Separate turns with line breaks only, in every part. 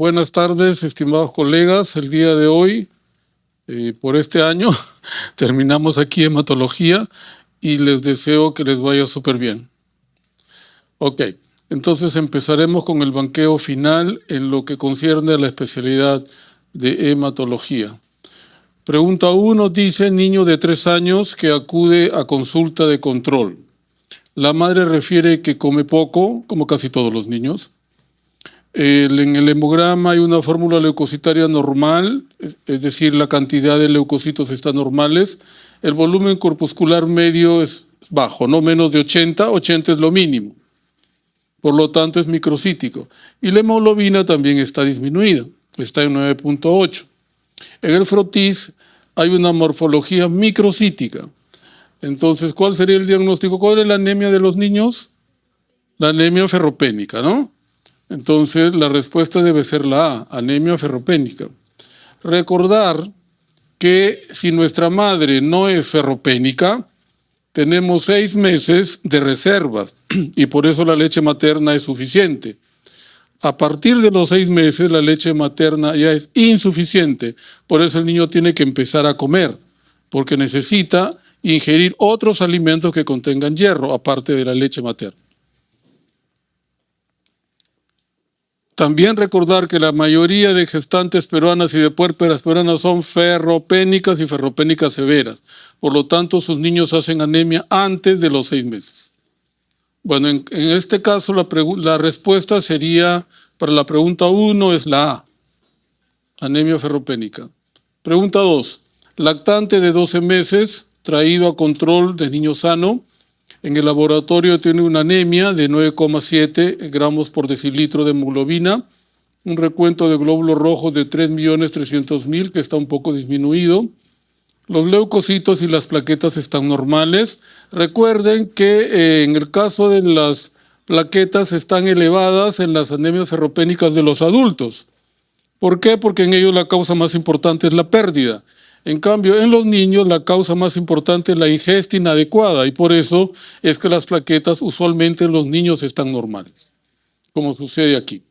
Buenas tardes, estimados colegas. El día de hoy, por este año, terminamos aquí hematología y les deseo que les vaya súper bien. Ok, entonces empezaremos con el banqueo final en lo que concierne a la especialidad de hematología. Pregunta 1 dice: niño de 3 años que acude a consulta de control. La madre refiere que come poco, como casi todos los niños. En el hemograma hay una fórmula leucocitaria normal, es decir, la cantidad de leucocitos están normales. El volumen corpuscular medio es bajo, no menos de 80, 80 es lo mínimo. Por lo tanto, es microcítico. Y la hemoglobina también está disminuida, está en 9.8. En el frotis hay una morfología microcítica. Entonces, ¿cuál sería el diagnóstico? ¿Cuál es la anemia de los niños? La anemia ferropénica, ¿no? Entonces, la respuesta debe ser la A, anemia ferropénica. Recordar que si nuestra madre no es ferropénica, tenemos 6 meses de reservas y por eso la leche materna es suficiente. A partir de los 6 meses, la leche materna ya es insuficiente. Por eso el niño tiene que empezar a comer, porque necesita ingerir otros alimentos que contengan hierro, aparte de la leche materna. También recordar que la mayoría de gestantes peruanas y de puérperas peruanas son ferropénicas y ferropénicas severas. Por lo tanto, sus niños hacen anemia antes de los 6 meses. Bueno, en este caso la respuesta sería, para la pregunta 1 es la A, anemia ferropénica. Pregunta 2, lactante de 12 meses, traído a control de niño sano. En el laboratorio tiene una anemia de 9,7 gramos por decilitro de hemoglobina, un recuento de glóbulos rojos de 3.300.000 que está un poco disminuido. Los leucocitos y las plaquetas están normales. Recuerden que en el caso de las plaquetas están elevadas en las anemias ferropénicas de los adultos. ¿Por qué? Porque en ellos la causa más importante es la pérdida. En cambio, en los niños la causa más importante es la ingesta inadecuada y por eso es que las plaquetas usualmente en los niños están normales, como sucede aquí.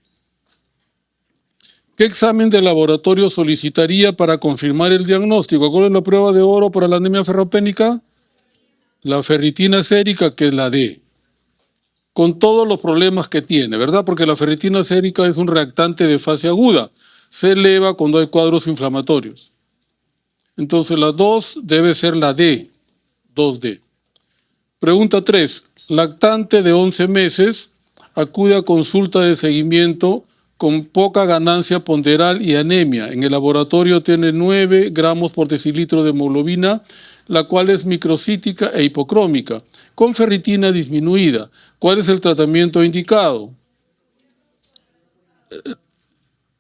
¿Qué examen de laboratorio solicitaría para confirmar el diagnóstico? ¿Cuál es la prueba de oro para la anemia ferropénica? La ferritina sérica, que es la D, con todos los problemas que tiene, ¿verdad? Porque la ferritina sérica es un reactante de fase aguda, se eleva cuando hay cuadros inflamatorios. Entonces la 2 debe ser la D, 2D. Pregunta 3. Lactante de 11 meses acude a consulta de seguimiento con poca ganancia ponderal y anemia. En el laboratorio tiene 9 gramos por decilitro de hemoglobina, la cual es microcítica e hipocrómica, con ferritina disminuida. ¿Cuál es el tratamiento indicado?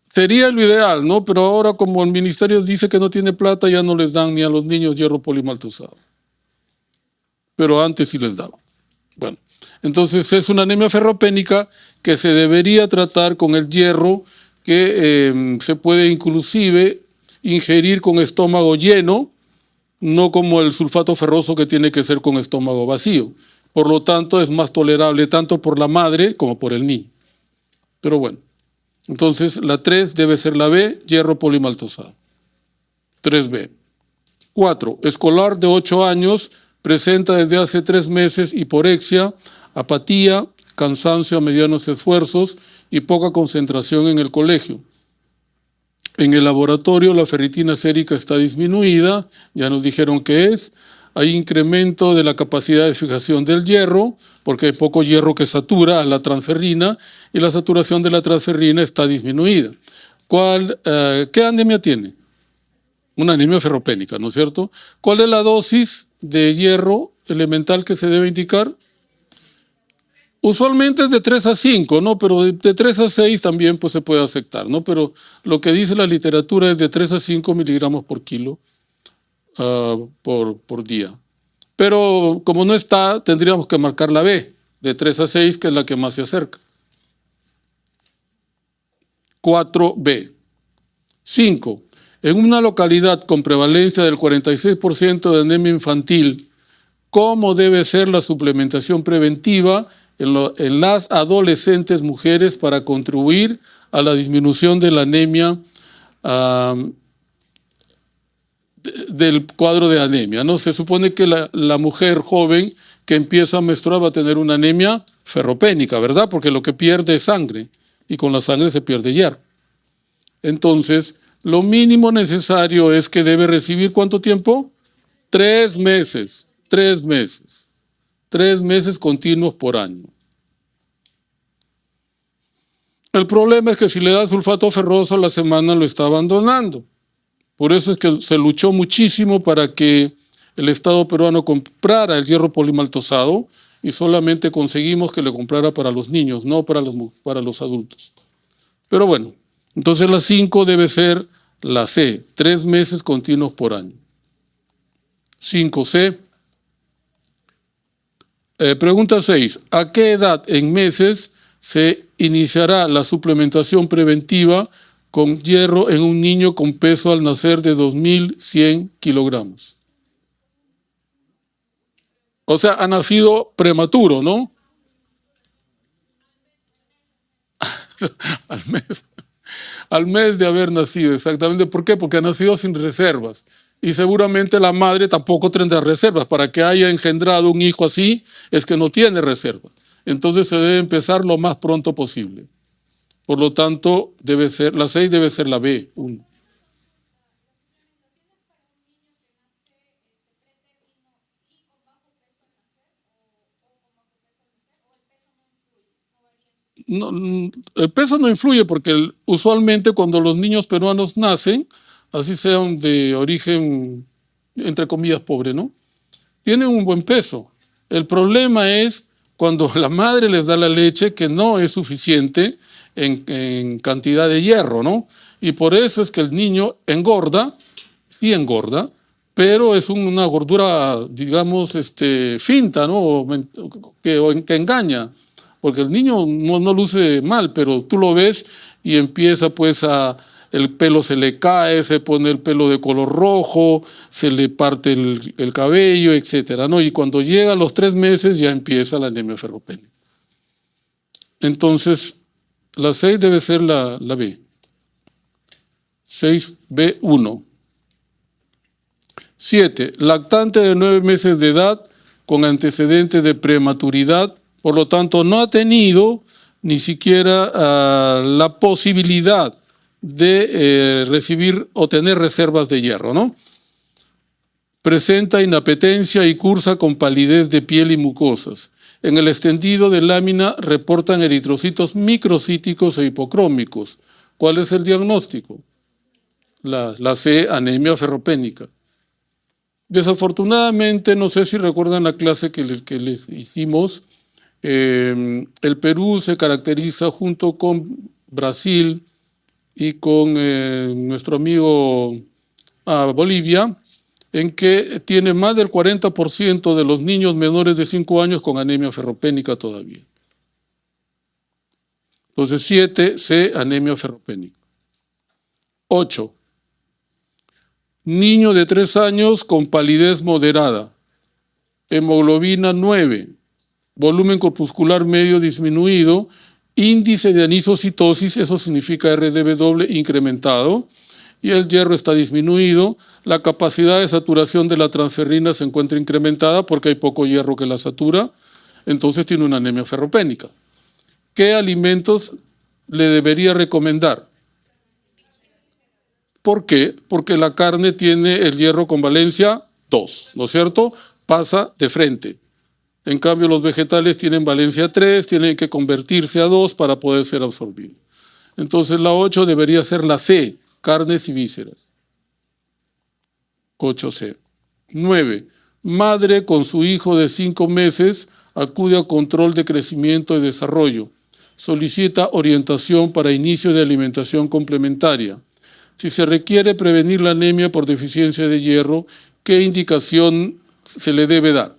Sería lo ideal, ¿no? Pero ahora como el ministerio dice que no tiene plata, ya no les dan ni a los niños hierro polimaltosado. Pero antes sí les daban. Bueno, entonces es una anemia ferropénica que se debería tratar con el hierro que se puede inclusive ingerir con estómago lleno, no como el sulfato ferroso que tiene que ser con estómago vacío. Por lo tanto, es más tolerable tanto por la madre como por el niño. Pero bueno. Entonces, la 3 debe ser la B, hierro polimaltosado. 3B. 4. Escolar de 8 años, presenta desde hace 3 meses hiporexia, apatía, cansancio a medianos esfuerzos y poca concentración en el colegio. En el laboratorio la ferritina sérica está disminuida, ya nos dijeron qué es. Hay incremento de la capacidad de fijación del hierro, porque hay poco hierro que satura a la transferrina y la saturación de la transferrina está disminuida. ¿Qué anemia tiene? Una anemia ferropénica, ¿no es cierto? ¿Cuál es la dosis de hierro elemental que se debe indicar? Usualmente es de 3 a 5, ¿no? Pero de 3 a 6 también pues, se puede aceptar, ¿no? Pero lo que dice la literatura es de 3 a 5 miligramos por kilo. Por día. Pero como no está, tendríamos que marcar la B, de 3 a 6, que es la que más se acerca. 4B. 5. En una localidad con prevalencia del 46% de anemia infantil, ¿cómo debe ser la suplementación preventiva en las adolescentes mujeres para contribuir a la disminución de la anemia, del cuadro de anemia, ¿no? Se supone que la mujer joven que empieza a menstruar va a tener una anemia ferropénica, ¿verdad? Porque lo que pierde es sangre y con la sangre se pierde hierro. Entonces, lo mínimo necesario es que debe recibir ¿cuánto tiempo? 3 meses. 3 meses. 3 meses continuos por año. El problema es que si le da sulfato ferroso a la semana lo está abandonando. Por eso es que se luchó muchísimo para que el Estado peruano comprara el hierro polimaltosado y solamente conseguimos que le comprara para los niños, no para los adultos. Pero bueno, entonces la 5 debe ser la C, 3 meses continuos por año. 5C. Pregunta 6. ¿A qué edad en meses se iniciará la suplementación preventiva con hierro en un niño con peso al nacer de 2.100 kilogramos? O sea, ha nacido prematuro, ¿no? Al mes de haber nacido, exactamente. ¿Por qué? Porque ha nacido sin reservas. Y seguramente la madre tampoco tendrá reservas. Para que haya engendrado un hijo así, es que no tiene reservas. Entonces se debe empezar lo más pronto posible. Por lo tanto, la 6 debe ser la B1. No, el peso no influye porque usualmente cuando los niños peruanos nacen, así sean de origen, entre comillas, pobre, ¿no? Tienen un buen peso. El problema es cuando la madre les da la leche que no es suficiente en cantidad de hierro, ¿no? Y por eso es que el niño engorda, sí engorda, pero es una gordura, digamos, finta, ¿no? Que engaña. Porque el niño no luce mal, pero tú lo ves y empieza pues el pelo se le cae, se pone el pelo de color rojo, se le parte el cabello, etcétera, ¿no? Y cuando llega a los 3 meses ya empieza la anemia ferropénica. Entonces, la 6 debe ser la B. 6B1. 7. Lactante de 9 meses de edad con antecedentes de prematuridad, por lo tanto no ha tenido ni siquiera la posibilidad de recibir o tener reservas de hierro, ¿no? Presenta inapetencia y cursa con palidez de piel y mucosas. En el extendido de lámina reportan eritrocitos microcíticos e hipocrómicos. ¿Cuál es el diagnóstico? La C, anemia ferropénica. Desafortunadamente, no sé si recuerdan la clase que les hicimos, el Perú se caracteriza junto con Brasil y con nuestro amigo Bolivia, en que tiene más del 40% de los niños menores de 5 años con anemia ferropénica todavía. Entonces, 7, C, anemia ferropénica. 8. Niño de 3 años con palidez moderada, hemoglobina 9, volumen corpuscular medio disminuido, índice de anisocitosis, eso significa RDW incrementado, y el hierro está disminuido. La capacidad de saturación de la transferrina se encuentra incrementada porque hay poco hierro que la satura, entonces tiene una anemia ferropénica. ¿Qué alimentos le debería recomendar? ¿Por qué? Porque la carne tiene el hierro con valencia 2, ¿no es cierto? Pasa de frente. En cambio, los vegetales tienen valencia 3, tienen que convertirse a 2 para poder ser absorbidos. Entonces, la 8 debería ser la C, carnes y vísceras. 8C. 9. Madre con su hijo de 5 meses acude a control de crecimiento y desarrollo. Solicita orientación para inicio de alimentación complementaria. Si se requiere prevenir la anemia por deficiencia de hierro, ¿qué indicación se le debe dar?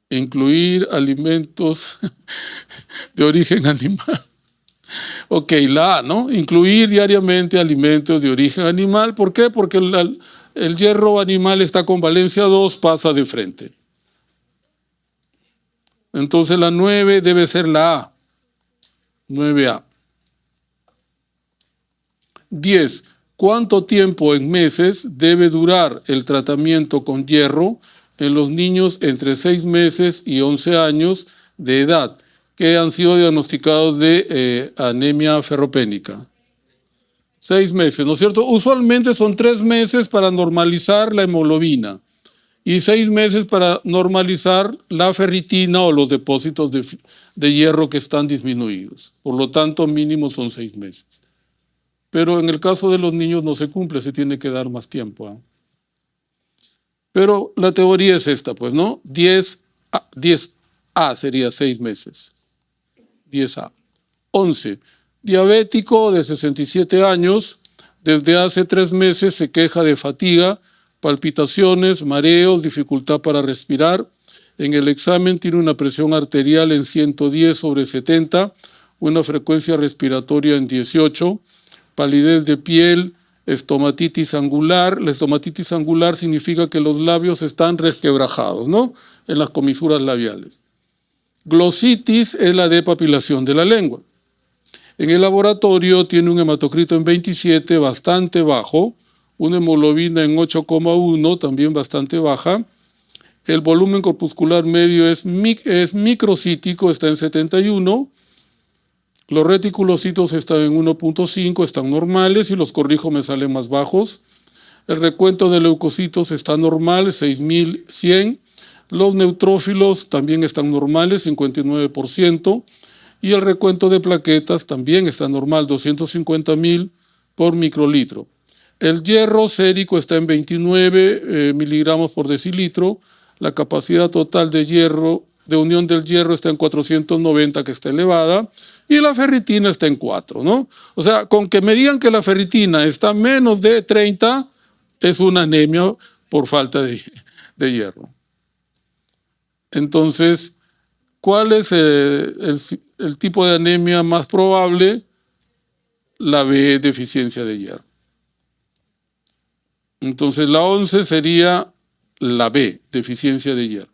Incluir alimentos de origen animal. Ok, la A, ¿no? Incluir diariamente alimentos de origen animal. ¿Por qué? Porque el hierro animal está con valencia 2, pasa de frente. Entonces la 9 debe ser la A. 9A. 10. ¿Cuánto tiempo en meses debe durar el tratamiento con hierro en los niños entre 6 meses y 11 años de edad que han sido diagnosticados de anemia ferropénica? 6 meses, ¿no es cierto? Usualmente son 3 meses para normalizar la hemoglobina y 6 meses para normalizar la ferritina o los depósitos de hierro que están disminuidos. Por lo tanto, mínimo son 6 meses. Pero en el caso de los niños no se cumple, se tiene que dar más tiempo, ¿eh? Pero la teoría es esta, pues, ¿no? 10A sería 6 meses. 10A. 11. Diabético de 67 años, desde hace 3 meses se queja de fatiga, palpitaciones, mareos, dificultad para respirar. En el examen tiene una presión arterial en 110/70, una frecuencia respiratoria en 18, palidez de piel, estomatitis angular. La estomatitis angular significa que los labios están resquebrajados, ¿no? En las comisuras labiales. Glositis es la depapilación de la lengua. En el laboratorio tiene un hematocrito en 27, bastante bajo, una hemoglobina en 8,1, también bastante baja. El volumen corpuscular medio es microcítico, está en 71. Los reticulocitos están en 1,5, están normales, y los corrijo me salen más bajos. El recuento de leucocitos está normal, 6.100. Los neutrófilos también están normales, 59%. Y el recuento de plaquetas también está normal, 250.000 por microlitro. El hierro sérico está en 29 miligramos por decilitro. La capacidad total de hierro, de unión del hierro, está en 490, que está elevada. Y la ferritina está en 4, ¿no? O sea, con que me digan que la ferritina está menos de 30, es una anemia por falta de hierro. Entonces, ¿cuál es el tipo de anemia más probable? La B, deficiencia de hierro. Entonces, la 11 sería la B, deficiencia de hierro.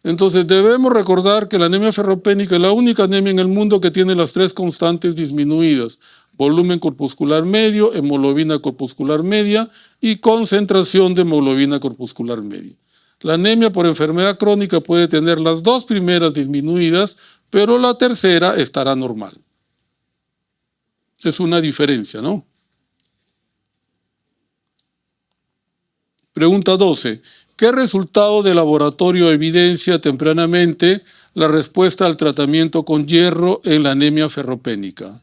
Entonces, debemos recordar que la anemia ferropénica es la única anemia en el mundo que tiene las 3 constantes disminuidas: volumen corpuscular medio, hemoglobina corpuscular media y concentración de hemoglobina corpuscular media. La anemia por enfermedad crónica puede tener las 2 primeras disminuidas, pero la tercera estará normal. Es una diferencia, ¿no? Pregunta 12. ¿Qué resultado de laboratorio evidencia tempranamente la respuesta al tratamiento con hierro en la anemia ferropénica?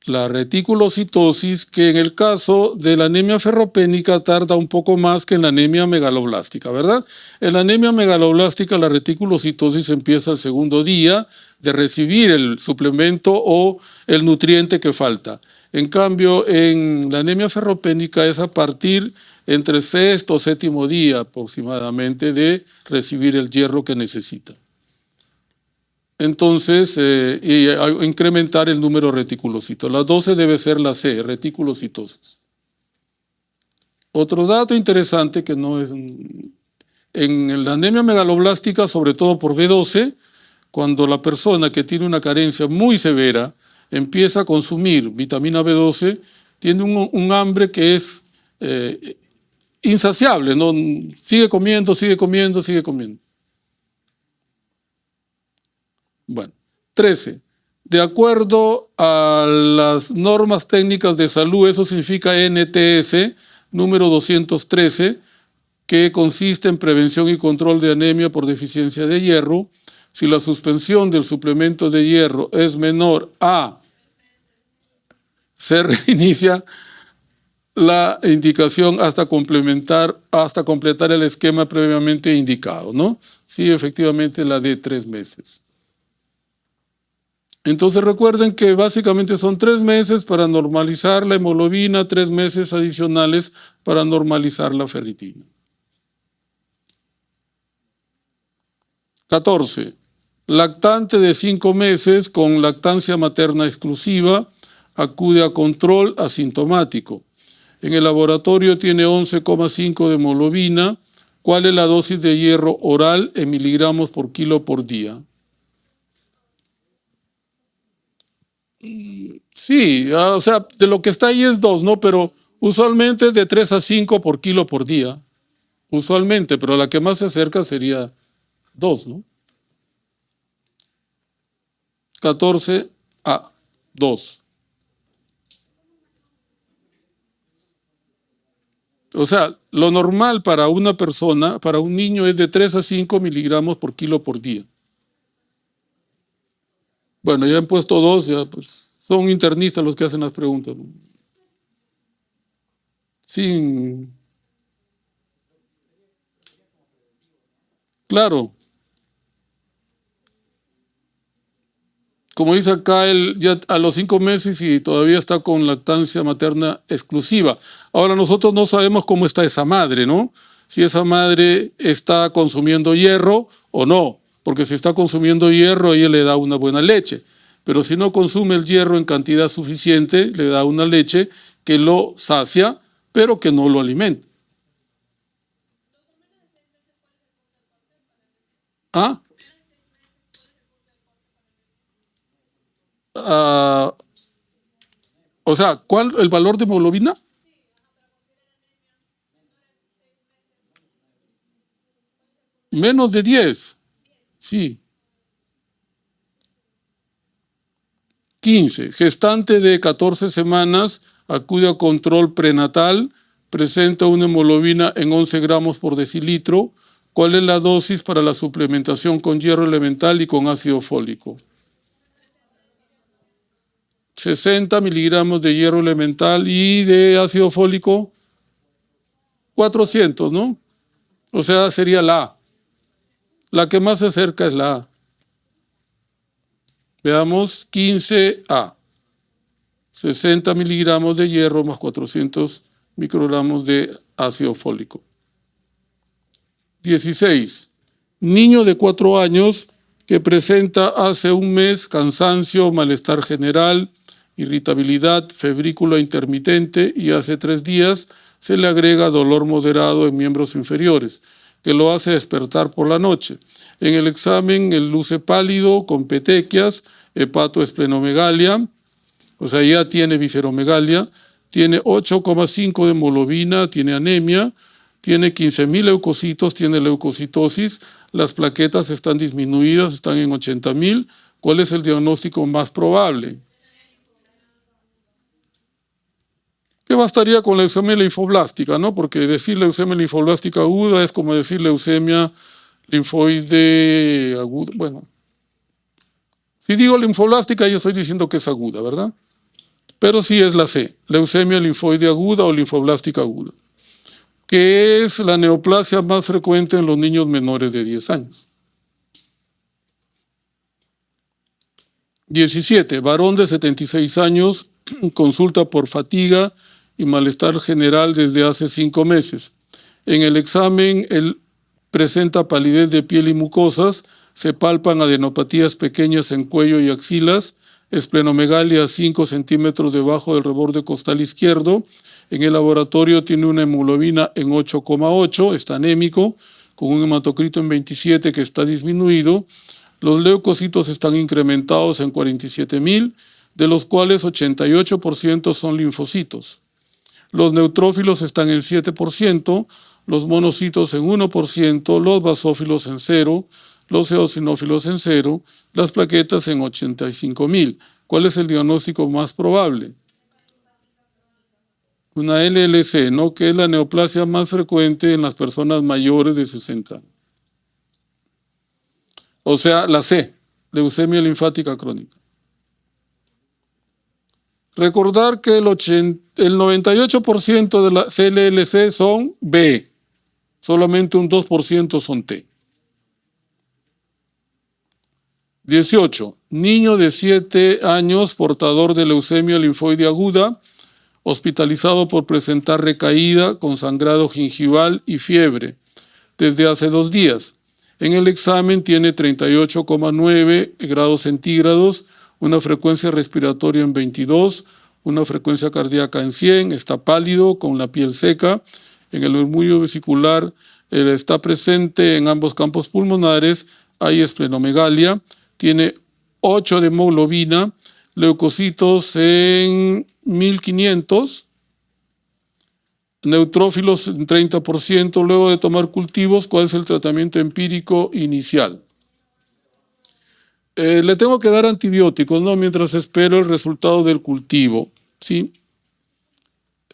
La reticulocitosis, que en el caso de la anemia ferropénica tarda un poco más que en la anemia megaloblástica, ¿verdad? En la anemia megaloblástica la reticulocitosis empieza el segundo día de recibir el suplemento o el nutriente que falta. En cambio, en la anemia ferropénica es a partir entre 6º o 7º día aproximadamente de recibir el hierro que necesita. Entonces, incrementar el número de reticulocitos. La 12 debe ser la C, reticulocitosis. Otro dato interesante que no es... En la anemia megaloblástica, sobre todo por B12, cuando la persona que tiene una carencia muy severa empieza a consumir vitamina B12, tiene un hambre que es insaciable, ¿no? Sigue comiendo, sigue comiendo, sigue comiendo. Bueno, 13. De acuerdo a las normas técnicas de salud, eso significa NTS, número 213, que consiste en prevención y control de anemia por deficiencia de hierro. Si la suspensión del suplemento de hierro es menor a, se reinicia la indicación hasta completar el esquema previamente indicado, ¿no? Sí, efectivamente la de 3 meses. Entonces recuerden que básicamente son 3 meses para normalizar la hemoglobina, 3 meses adicionales para normalizar la ferritina. 14. Lactante de 5 meses con lactancia materna exclusiva acude a control asintomático. En el laboratorio tiene 11,5 de hemoglobina, ¿Cuál es la dosis de hierro oral en miligramos por kilo por día? Sí, o sea, de lo que está ahí es 2, ¿no? Pero usualmente es de 3 a 5 por kilo por día. Usualmente, pero la que más se acerca sería 2, ¿no? 14 a 2. O sea, lo normal para una persona, para un niño, es de 3 a 5 miligramos por kilo por día. Bueno, ya han puesto 2, ya pues, son internistas los que hacen las preguntas, ¿no? Sin... Claro. Como dice acá, él ya a los 5 meses y todavía está con lactancia materna exclusiva. Ahora nosotros no sabemos cómo está esa madre, ¿no? Si esa madre está consumiendo hierro o no, porque si está consumiendo hierro, ella le da una buena leche. Pero si no consume el hierro en cantidad suficiente, le da una leche que lo sacia, pero que no lo alimenta. ¿Ah? Ah, o sea, ¿cuál el valor de hemoglobina? Menos de 10. Sí. 15. Gestante de 14 semanas acude a control prenatal, presenta una hemoglobina en 11 gramos por decilitro. ¿Cuál es la dosis para la suplementación con hierro elemental y con ácido fólico? 60 miligramos de hierro elemental y de ácido fólico 400, ¿no? O sea, sería la A. La que más se acerca es la A. Veamos, 15A. 60 miligramos de hierro más 400 microgramos de ácido fólico. 16. Niño de 4 años que presenta hace un mes cansancio, malestar general, irritabilidad, febrícula intermitente y hace 3 días se le agrega dolor moderado en miembros inferiores, que lo hace despertar por la noche. En el examen él luce pálido, con petequias, hepatoesplenomegalia, o sea, ya tiene visceromegalia, tiene 8,5 de hemoglobina, tiene anemia, tiene 15.000 leucocitos, tiene leucocitosis, las plaquetas están disminuidas, están en 80.000. ¿Cuál es el diagnóstico más probable? Que bastaría con leucemia linfoblástica, ¿no? Porque decir leucemia linfoblástica aguda es como decir leucemia linfoide aguda. Bueno, si digo linfoblástica, yo estoy diciendo que es aguda, ¿verdad? Pero sí es la C, leucemia linfoide aguda o linfoblástica aguda, que es la neoplasia más frecuente en los niños menores de 10 años. 17. Varón de 76 años, consulta por fatiga y malestar general desde hace 5 meses. En el examen, él presenta palidez de piel y mucosas, se palpan adenopatías pequeñas en cuello y axilas, esplenomegalia a 5 centímetros debajo del reborde costal izquierdo. En el laboratorio tiene una hemoglobina en 8,8, está anémico, con un hematocrito en 27 que está disminuido. Los leucocitos están incrementados en 47.000, de los cuales 88% son linfocitos. Los neutrófilos están en 7%, los monocitos en 1%, los basófilos en 0%, los eosinófilos en 0%, las plaquetas en 85.000. ¿Cuál es el diagnóstico más probable? Una LLC, ¿no? Que es la neoplasia más frecuente en las personas mayores de 60. O sea, la C, leucemia linfática crónica. Recordar que el 98% de las LLC son B, solamente un 2% son T. 18. Niño de 7 años portador de leucemia linfoide aguda, hospitalizado por presentar recaída con sangrado gingival y fiebre desde hace 2 días. En el examen tiene 38,9 grados centígrados, una frecuencia respiratoria en 22, una frecuencia cardíaca en 100, está pálido, con la piel seca. En el murmullo vesicular Está presente en ambos campos pulmonares, hay esplenomegalia, tiene 8 de hemoglobina, leucocitos en 1500, neutrófilos en 30%. Luego de tomar cultivos, ¿cuál es el tratamiento empírico inicial? Le tengo que dar antibióticos, ¿no? Mientras espero el resultado del cultivo, ¿sí?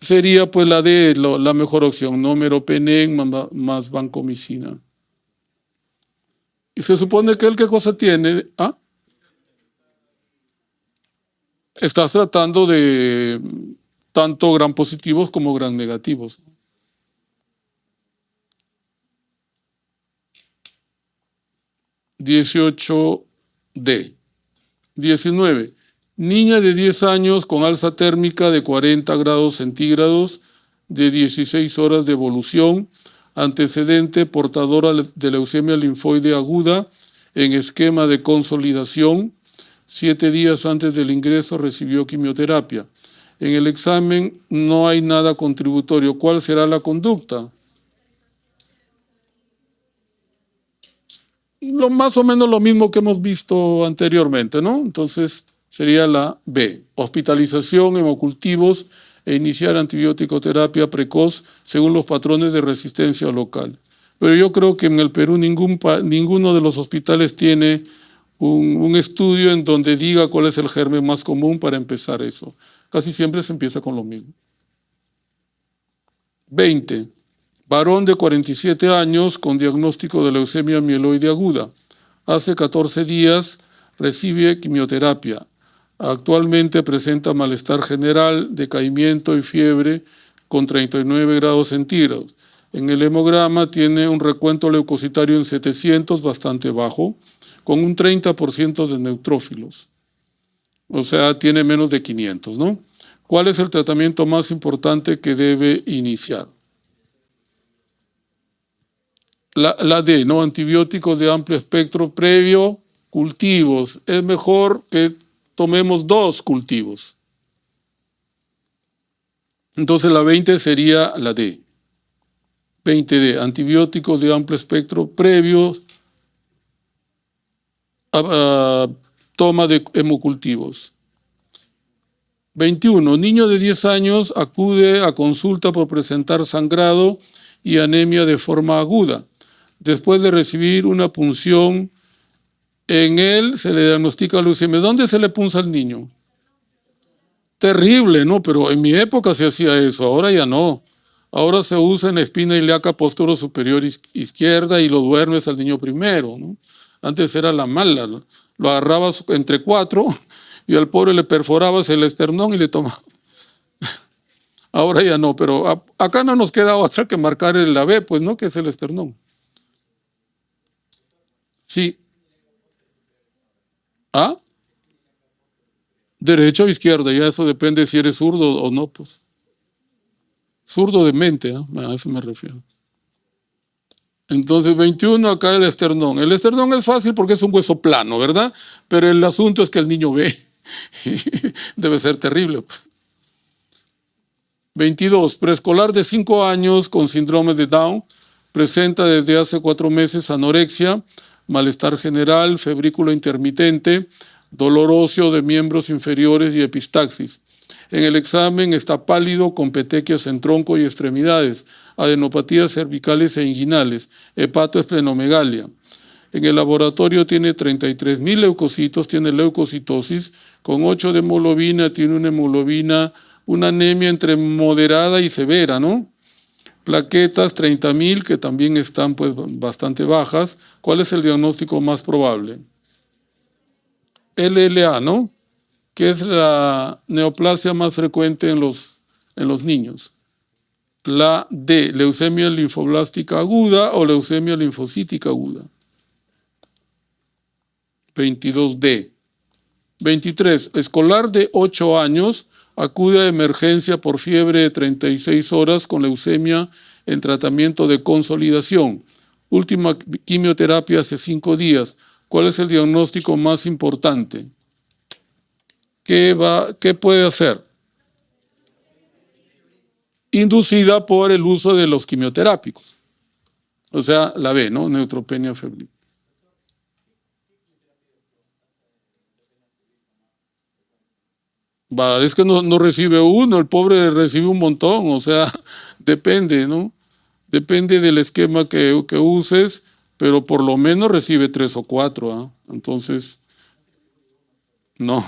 Sería pues la D, la mejor opción, ¿no? Meropenem más vancomicina. Y se supone que ¿qué cosa tiene? ¿Ah? Estás tratando de tanto gram positivos como gram negativos. (18D). 19. Niña de 10 años con alza térmica de 40 grados centígrados, de 16 horas de evolución, antecedente portadora de leucemia linfoide aguda en esquema de consolidación. 7 días antes del ingreso recibió quimioterapia. En el examen no hay nada contributorio. ¿Cuál será la conducta? Más o menos lo mismo que hemos visto anteriormente, ¿no? Entonces sería la B. Hospitalización, hemocultivos e iniciar antibiótico-terapia precoz según los patrones de resistencia local. Pero yo creo que en el Perú ninguno de los hospitales tiene un estudio en donde diga cuál es el germen más común para empezar eso. Casi siempre se empieza con lo mismo. 20. Varón de 47 años con diagnóstico de leucemia mieloide aguda. Hace 14 días recibe quimioterapia. Actualmente presenta malestar general, decaimiento y fiebre con 39 grados centígrados. En el hemograma tiene un recuento leucocitario en 700, bastante bajo, con un 30% de neutrófilos. O sea, tiene menos de 500, ¿no? ¿Cuál es el tratamiento más importante que debe iniciar? La D, ¿no? Antibióticos de amplio espectro previo, cultivos. Es mejor que tomemos 2 cultivos. Entonces la 20 sería la D. 20D, antibióticos de amplio espectro previo, toma de hemocultivos. 21. Niño de 10 años acude a consulta por presentar sangrado y anemia de forma aguda. Después de recibir una punción en él, se le diagnostica leucemia. ¿Dónde se le punza al niño? Terrible, ¿no? Pero en mi época se hacía eso, ahora ya no. Ahora se usa en la espina ilíaca posterior superior izquierda y lo duermes al niño primero, ¿no? Antes era la mala, ¿no? Lo agarrabas entre 4 y al pobre le perforabas el esternón y le tomabas. Ahora ya no, pero acá no nos queda otra que marcar la B, pues, ¿no? Que es el esternón. Sí. ¿Ah? Derecha o izquierda, ya eso depende si eres zurdo o no, pues. Zurdo de mente, ¿eh? A eso me refiero. Entonces, 21 acá el esternón. El esternón es fácil porque es un hueso plano, ¿verdad? Pero el asunto es que el niño ve. Debe ser terrible, pues. 22. Preescolar de 5 años con síndrome de Down. Presenta desde hace 4 meses anorexia, malestar general, febrícula intermitente, dolor óseo de miembros inferiores y epistaxis. En el examen está pálido con petequias en tronco y extremidades, adenopatías cervicales e inguinales, hepatoesplenomegalia. En el laboratorio tiene 33.000 leucocitos, tiene leucocitosis, con 8 de hemoglobina, tiene una hemoglobina, una anemia entre moderada y severa, ¿no? Plaquetas 30.000 que también están pues bastante bajas. ¿Cuál es el diagnóstico más probable? LLA, ¿no? Que es la neoplasia más frecuente en los niños. La D, leucemia linfoblástica aguda o leucemia linfocítica aguda. 22D. 23. Escolar de 8 años acude a emergencia por fiebre de 36 horas con leucemia en tratamiento de consolidación. Última quimioterapia hace 5 días. ¿Cuál es el diagnóstico más importante? ¿Qué puede hacer? Inducida por el uso de los quimioterápicos. O sea, la B, ¿no? Neutropenia febril. Es que no recibe uno, el pobre recibe un montón, o sea, depende, ¿no? Depende del esquema que uses, pero por lo menos recibe 3 o 4, ¿ah? Entonces, no.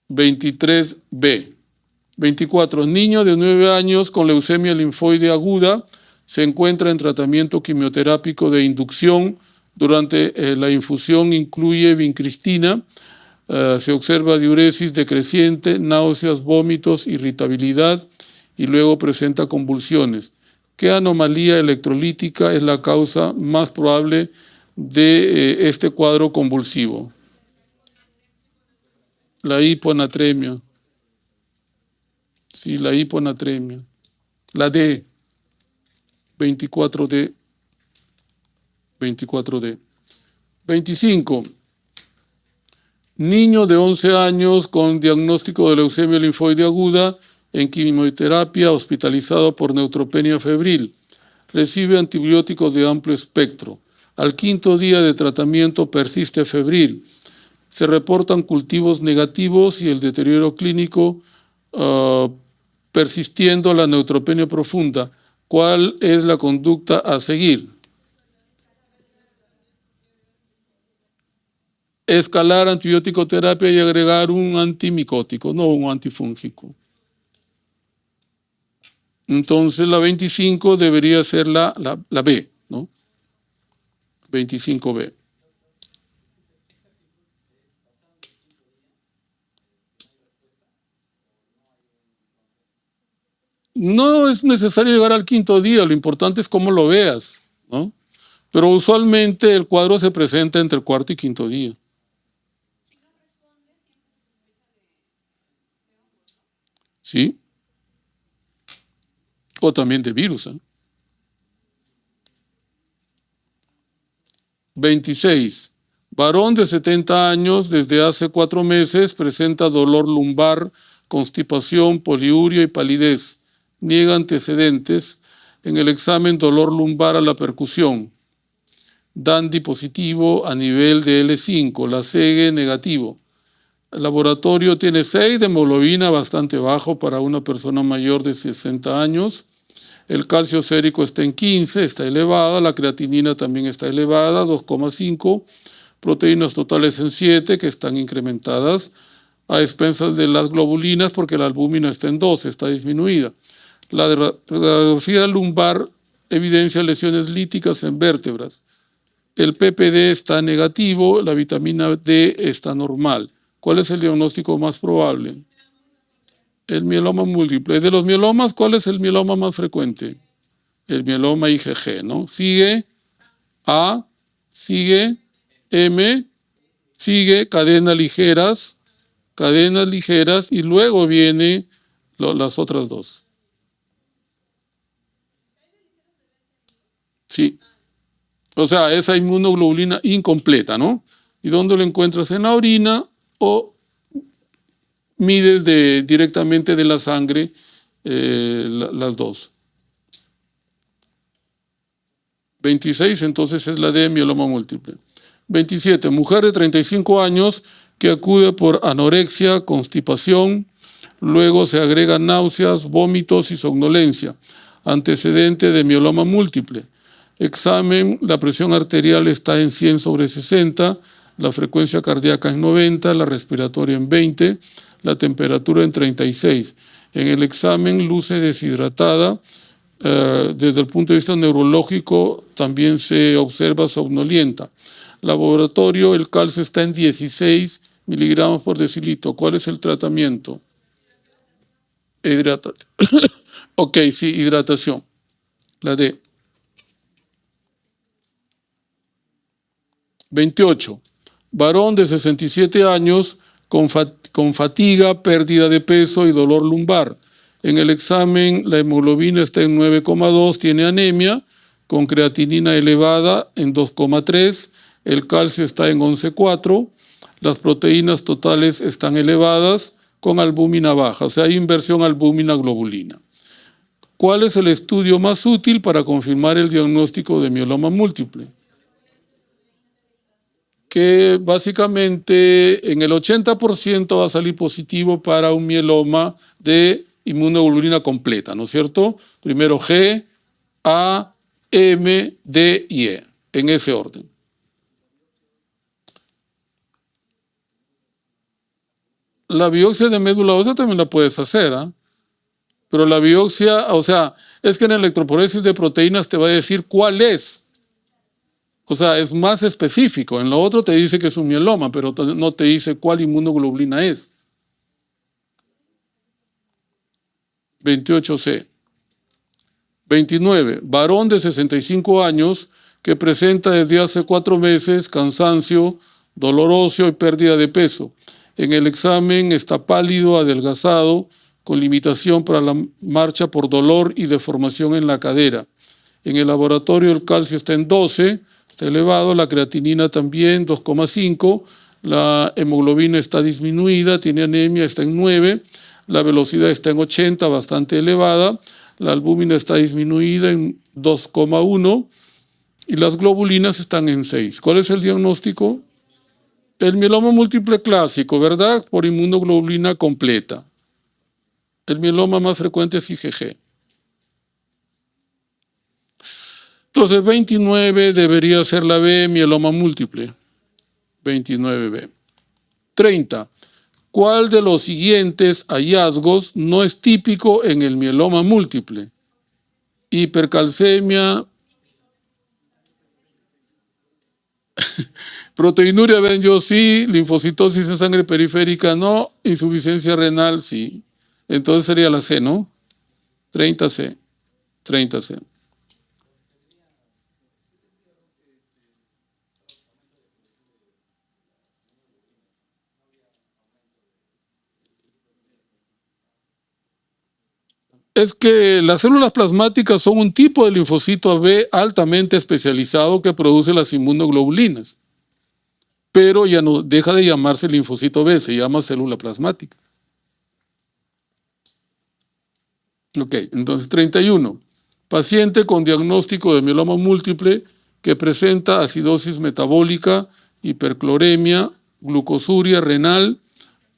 23B. 24. Niño de 9 años con leucemia linfoide aguda se encuentra en tratamiento quimioterápico de inducción. Durante la infusión incluye vincristina. Se observa diuresis decreciente, náuseas, vómitos, irritabilidad y luego presenta convulsiones. ¿Qué anomalía electrolítica es la causa más probable de este cuadro convulsivo? La hiponatremia. Sí, la hiponatremia. La D. 24D. 24D. 25. Niño de 11 años con diagnóstico de leucemia linfoide aguda en quimioterapia hospitalizado por neutropenia febril. Recibe antibióticos de amplio espectro. Al 5.º día de tratamiento persiste febril. Se reportan cultivos negativos y el deterioro clínico persistiendo la neutropenia profunda. ¿Cuál es la conducta a seguir? Escalar antibiótico terapia y agregar un antimicótico, no un antifúngico. Entonces la 25 debería ser la B, ¿no? 25B. No es necesario llegar al 5.º día, lo importante es cómo lo veas, ¿no? Pero usualmente el cuadro se presenta entre el 4.º y 5.º día. ¿Sí? O también de virus, ¿eh? 26. Varón de 70 años desde hace 4 meses presenta dolor lumbar, constipación, poliuria y palidez. Niega antecedentes. En el examen dolor lumbar a la percusión. Dandy positivo a nivel de L5, la SEGE negativo. El laboratorio tiene 6 de hemoglobina, bastante bajo para una persona mayor de 60 años. El calcio sérico está en 15, está elevada. La creatinina también está elevada, 2,5. Proteínas totales en 7, que están incrementadas a expensas de las globulinas porque la albúmina está en 12, está disminuida. La radiografía lumbar evidencia lesiones líticas en vértebras. El PPD está negativo, la vitamina D está normal. ¿Cuál es el diagnóstico más probable? El mieloma múltiple. De los mielomas, ¿cuál es el mieloma más frecuente? El mieloma IgG, ¿no? Sigue A, sigue M, sigue cadenas ligeras y luego viene las otras dos. Sí. O sea, esa inmunoglobulina incompleta, ¿no? ¿Y dónde lo encuentras? En la orina o mides directamente de la sangre las dos. 26, entonces es la de mieloma múltiple. 27, mujer de 35 años que acude por anorexia, constipación, luego se agregan náuseas, vómitos y somnolencia. Antecedente de mieloma múltiple. Examen, la presión arterial está en 100/60, la frecuencia cardíaca en 90, la respiratoria en 20, la temperatura en 36. En el examen luce deshidratada. Desde el punto de vista neurológico también se observa somnolienta. Laboratorio, el calcio está en 16 miligramos por decilitro. ¿Cuál es el tratamiento? Ok, sí, hidratación. La D. 28. Varón de 67 años con fatiga, pérdida de peso y dolor lumbar. En el examen la hemoglobina está en 9,2, tiene anemia, con creatinina elevada en 2,3, el calcio está en 11,4, las proteínas totales están elevadas con albúmina baja, o sea, hay inversión albúmina-globulina. ¿Cuál es el estudio más útil para confirmar el diagnóstico de mieloma múltiple? Que básicamente en el 80% va a salir positivo para un mieloma de inmunoglobulina completa, ¿no es cierto? Primero G, A, M, D y E, en ese orden. La biopsia de médula ósea también la puedes hacer, ¿ah? Pero la biopsia, o sea, es que en el electroporesis de proteínas te va a decir cuál es. O sea, es más específico. En lo otro te dice que es un mieloma, pero no te dice cuál inmunoglobulina es. 28C. 29. Varón de 65 años que presenta desde hace 4 meses cansancio, dolor óseo y pérdida de peso. En el examen está pálido, adelgazado, con limitación para la marcha por dolor y deformación en la cadera. En el laboratorio el calcio está en 12, está elevado, la creatinina también 2,5, la hemoglobina está disminuida, tiene anemia, está en 9, la velocidad está en 80, bastante elevada, la albúmina está disminuida en 2,1 y las globulinas están en 6. ¿Cuál es el diagnóstico? El mieloma múltiple clásico, ¿verdad? Por inmunoglobulina completa. El mieloma más frecuente es IgG. Entonces, 29 debería ser la B, mieloma múltiple. 29B. 30. ¿Cuál de los siguientes hallazgos no es típico en el mieloma múltiple? Hipercalcemia, proteinuria, ven yo sí, linfocitosis en sangre periférica no, insuficiencia renal sí. Entonces sería la C, ¿no? 30C. 30C. Es que las células plasmáticas son un tipo de linfocito B altamente especializado que produce las inmunoglobulinas. Pero ya no deja de llamarse linfocito B, se llama célula plasmática. Ok, entonces 31. Paciente con diagnóstico de mieloma múltiple que presenta acidosis metabólica, hipercloremia, glucosuria renal,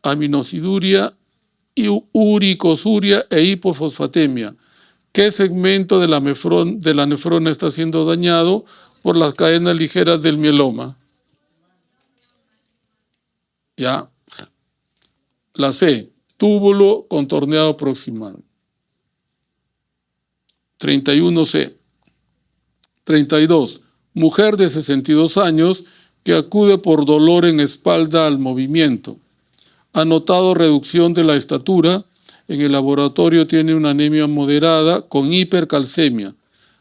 aminosiduria, uricosuria e hipofosfatemia. ¿Qué segmento de la nefrona está siendo dañado por las cadenas ligeras del mieloma? Ya. La C, túbulo contorneado proximal. 31C. 32. Mujer de 62 años que acude por dolor en espalda al movimiento. Ha notado reducción de la estatura. En el laboratorio tiene una anemia moderada con hipercalcemia.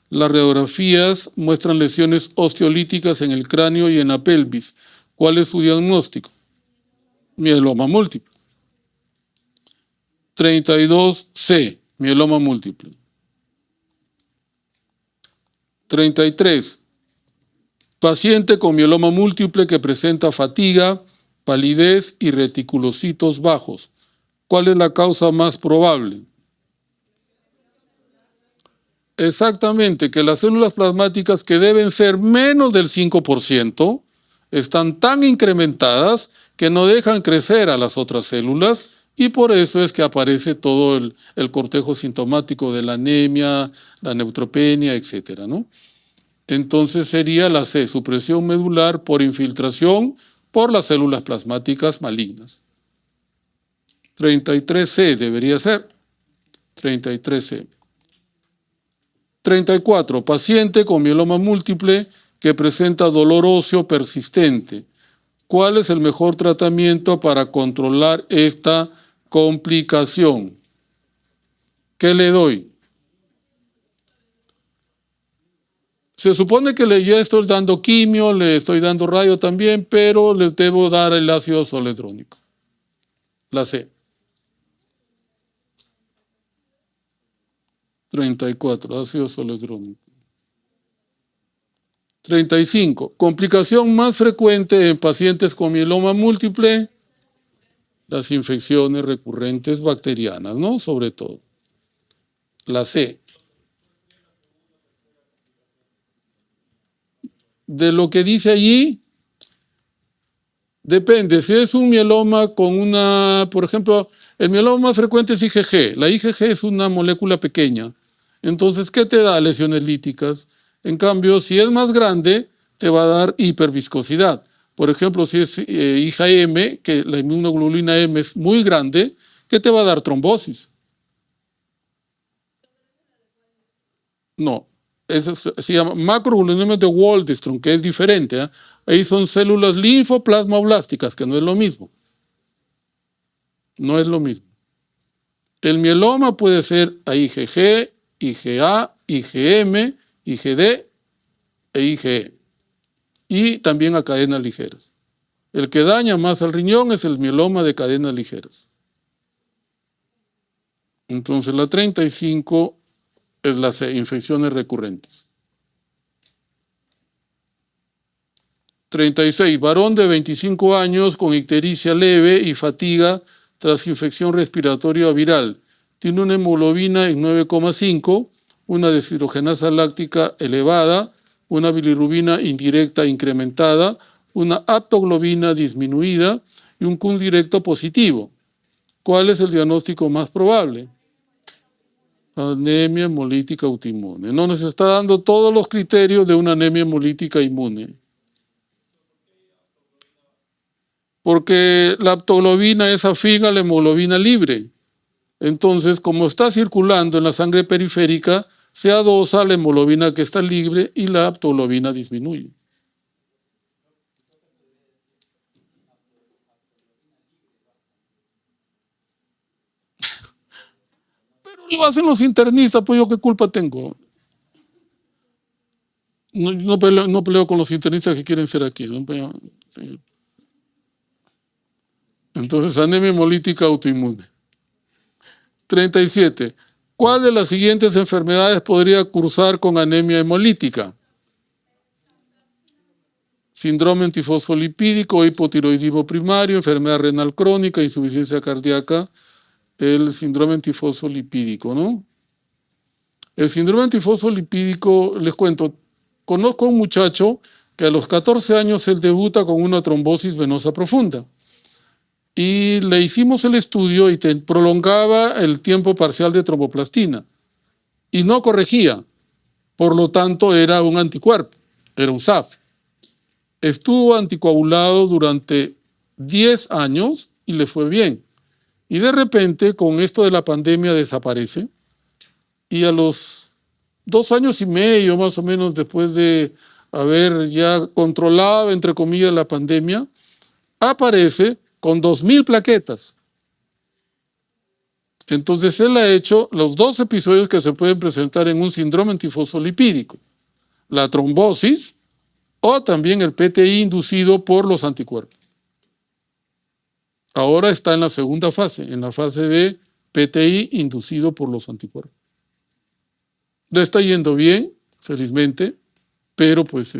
Las radiografías muestran lesiones osteolíticas en el cráneo y en la pelvis. ¿Cuál es su diagnóstico? Mieloma múltiple. 32C, mieloma múltiple. 33. Paciente con mieloma múltiple que presenta fatiga, palidez y reticulocitos bajos. ¿Cuál es la causa más probable? Exactamente, que las células plasmáticas que deben ser menos del 5% están tan incrementadas que no dejan crecer a las otras células y por eso es que aparece todo el cortejo sintomático de la anemia, la neutropenia, etcétera, ¿no? Entonces sería la C, supresión medular por infiltración por las células plasmáticas malignas. 33C debería ser. 33C. 34. Paciente con mieloma múltiple que presenta dolor óseo persistente. ¿Cuál es el mejor tratamiento para controlar esta complicación? ¿Qué le doy? Se supone que ya estoy dando quimio, le estoy dando radio también, pero les debo dar el ácido zoledrónico. La C. 34, ácido zoledrónico. 35. Complicación más frecuente en pacientes con mieloma múltiple, las infecciones recurrentes bacterianas, ¿no? Sobre todo. La C. de lo que dice allí, depende. Si es un mieloma con una, por ejemplo, el mieloma más frecuente es IgG. La IgG es una molécula pequeña. Entonces, ¿qué te da? Lesiones líticas. En cambio, si es más grande, te va a dar hiperviscosidad. Por ejemplo, si es IgM, que la inmunoglobulina M es muy grande, ¿qué te va a dar? Trombosis. No, eso se llama macroglobulinemia de Waldenström, que es diferente. ¿Eh? Ahí son células linfoplasmablásticas, que no es lo mismo. No es lo mismo. El mieloma puede ser a IgG, IgA, IgM, IgD e IgE. Y también a cadenas ligeras. El que daña más al riñón es el mieloma de cadenas ligeras. Entonces la 35 es las infecciones recurrentes. 36. Varón de 25 años con ictericia leve y fatiga tras infección respiratoria viral. Tiene una hemoglobina en 9,5, una deshidrogenasa láctica elevada, una bilirrubina indirecta incrementada, una aptoglobina disminuida y un CUM directo positivo. ¿Cuál es el diagnóstico más probable? Anemia hemolítica autoinmune. No nos está dando todos los criterios de una anemia hemolítica inmune. Porque la aptoglobina es afín a la hemoglobina libre. Entonces, como está circulando en la sangre periférica, se adosa la hemoglobina que está libre y la aptoglobina disminuye. Pero lo hacen los internistas, pues yo qué culpa tengo. No peleo con los internistas que quieren ser aquí. ¿No? Sí. Entonces, anemia hemolítica autoinmune. 37. ¿Cuál de las siguientes enfermedades podría cursar con anemia hemolítica? Síndrome antifosfolipídico, hipotiroidismo primario, enfermedad renal crónica, insuficiencia cardíaca, el síndrome antifosfolipídico, ¿no? El síndrome antifosfolipídico, les cuento, conozco a un muchacho que a los 14 años él debuta con una trombosis venosa profunda. Y le hicimos el estudio y prolongaba el tiempo parcial de tromboplastina. Y no corregía. Por lo tanto, era un anticuerpo, era un SAF. Estuvo anticoagulado durante 10 años y le fue bien. Y de repente, con esto de la pandemia, desaparece. Y a los 2 años y medio, más o menos, después de haber ya controlado, entre comillas, la pandemia, aparece con 2.000 plaquetas. Entonces él ha hecho los 2 episodios que se pueden presentar en un síndrome antifosfolipídico. La trombosis o también el PTI inducido por los anticuerpos. Ahora está en la segunda fase, en la fase de PTI inducido por los anticuerpos. Le está yendo bien, felizmente, pero pues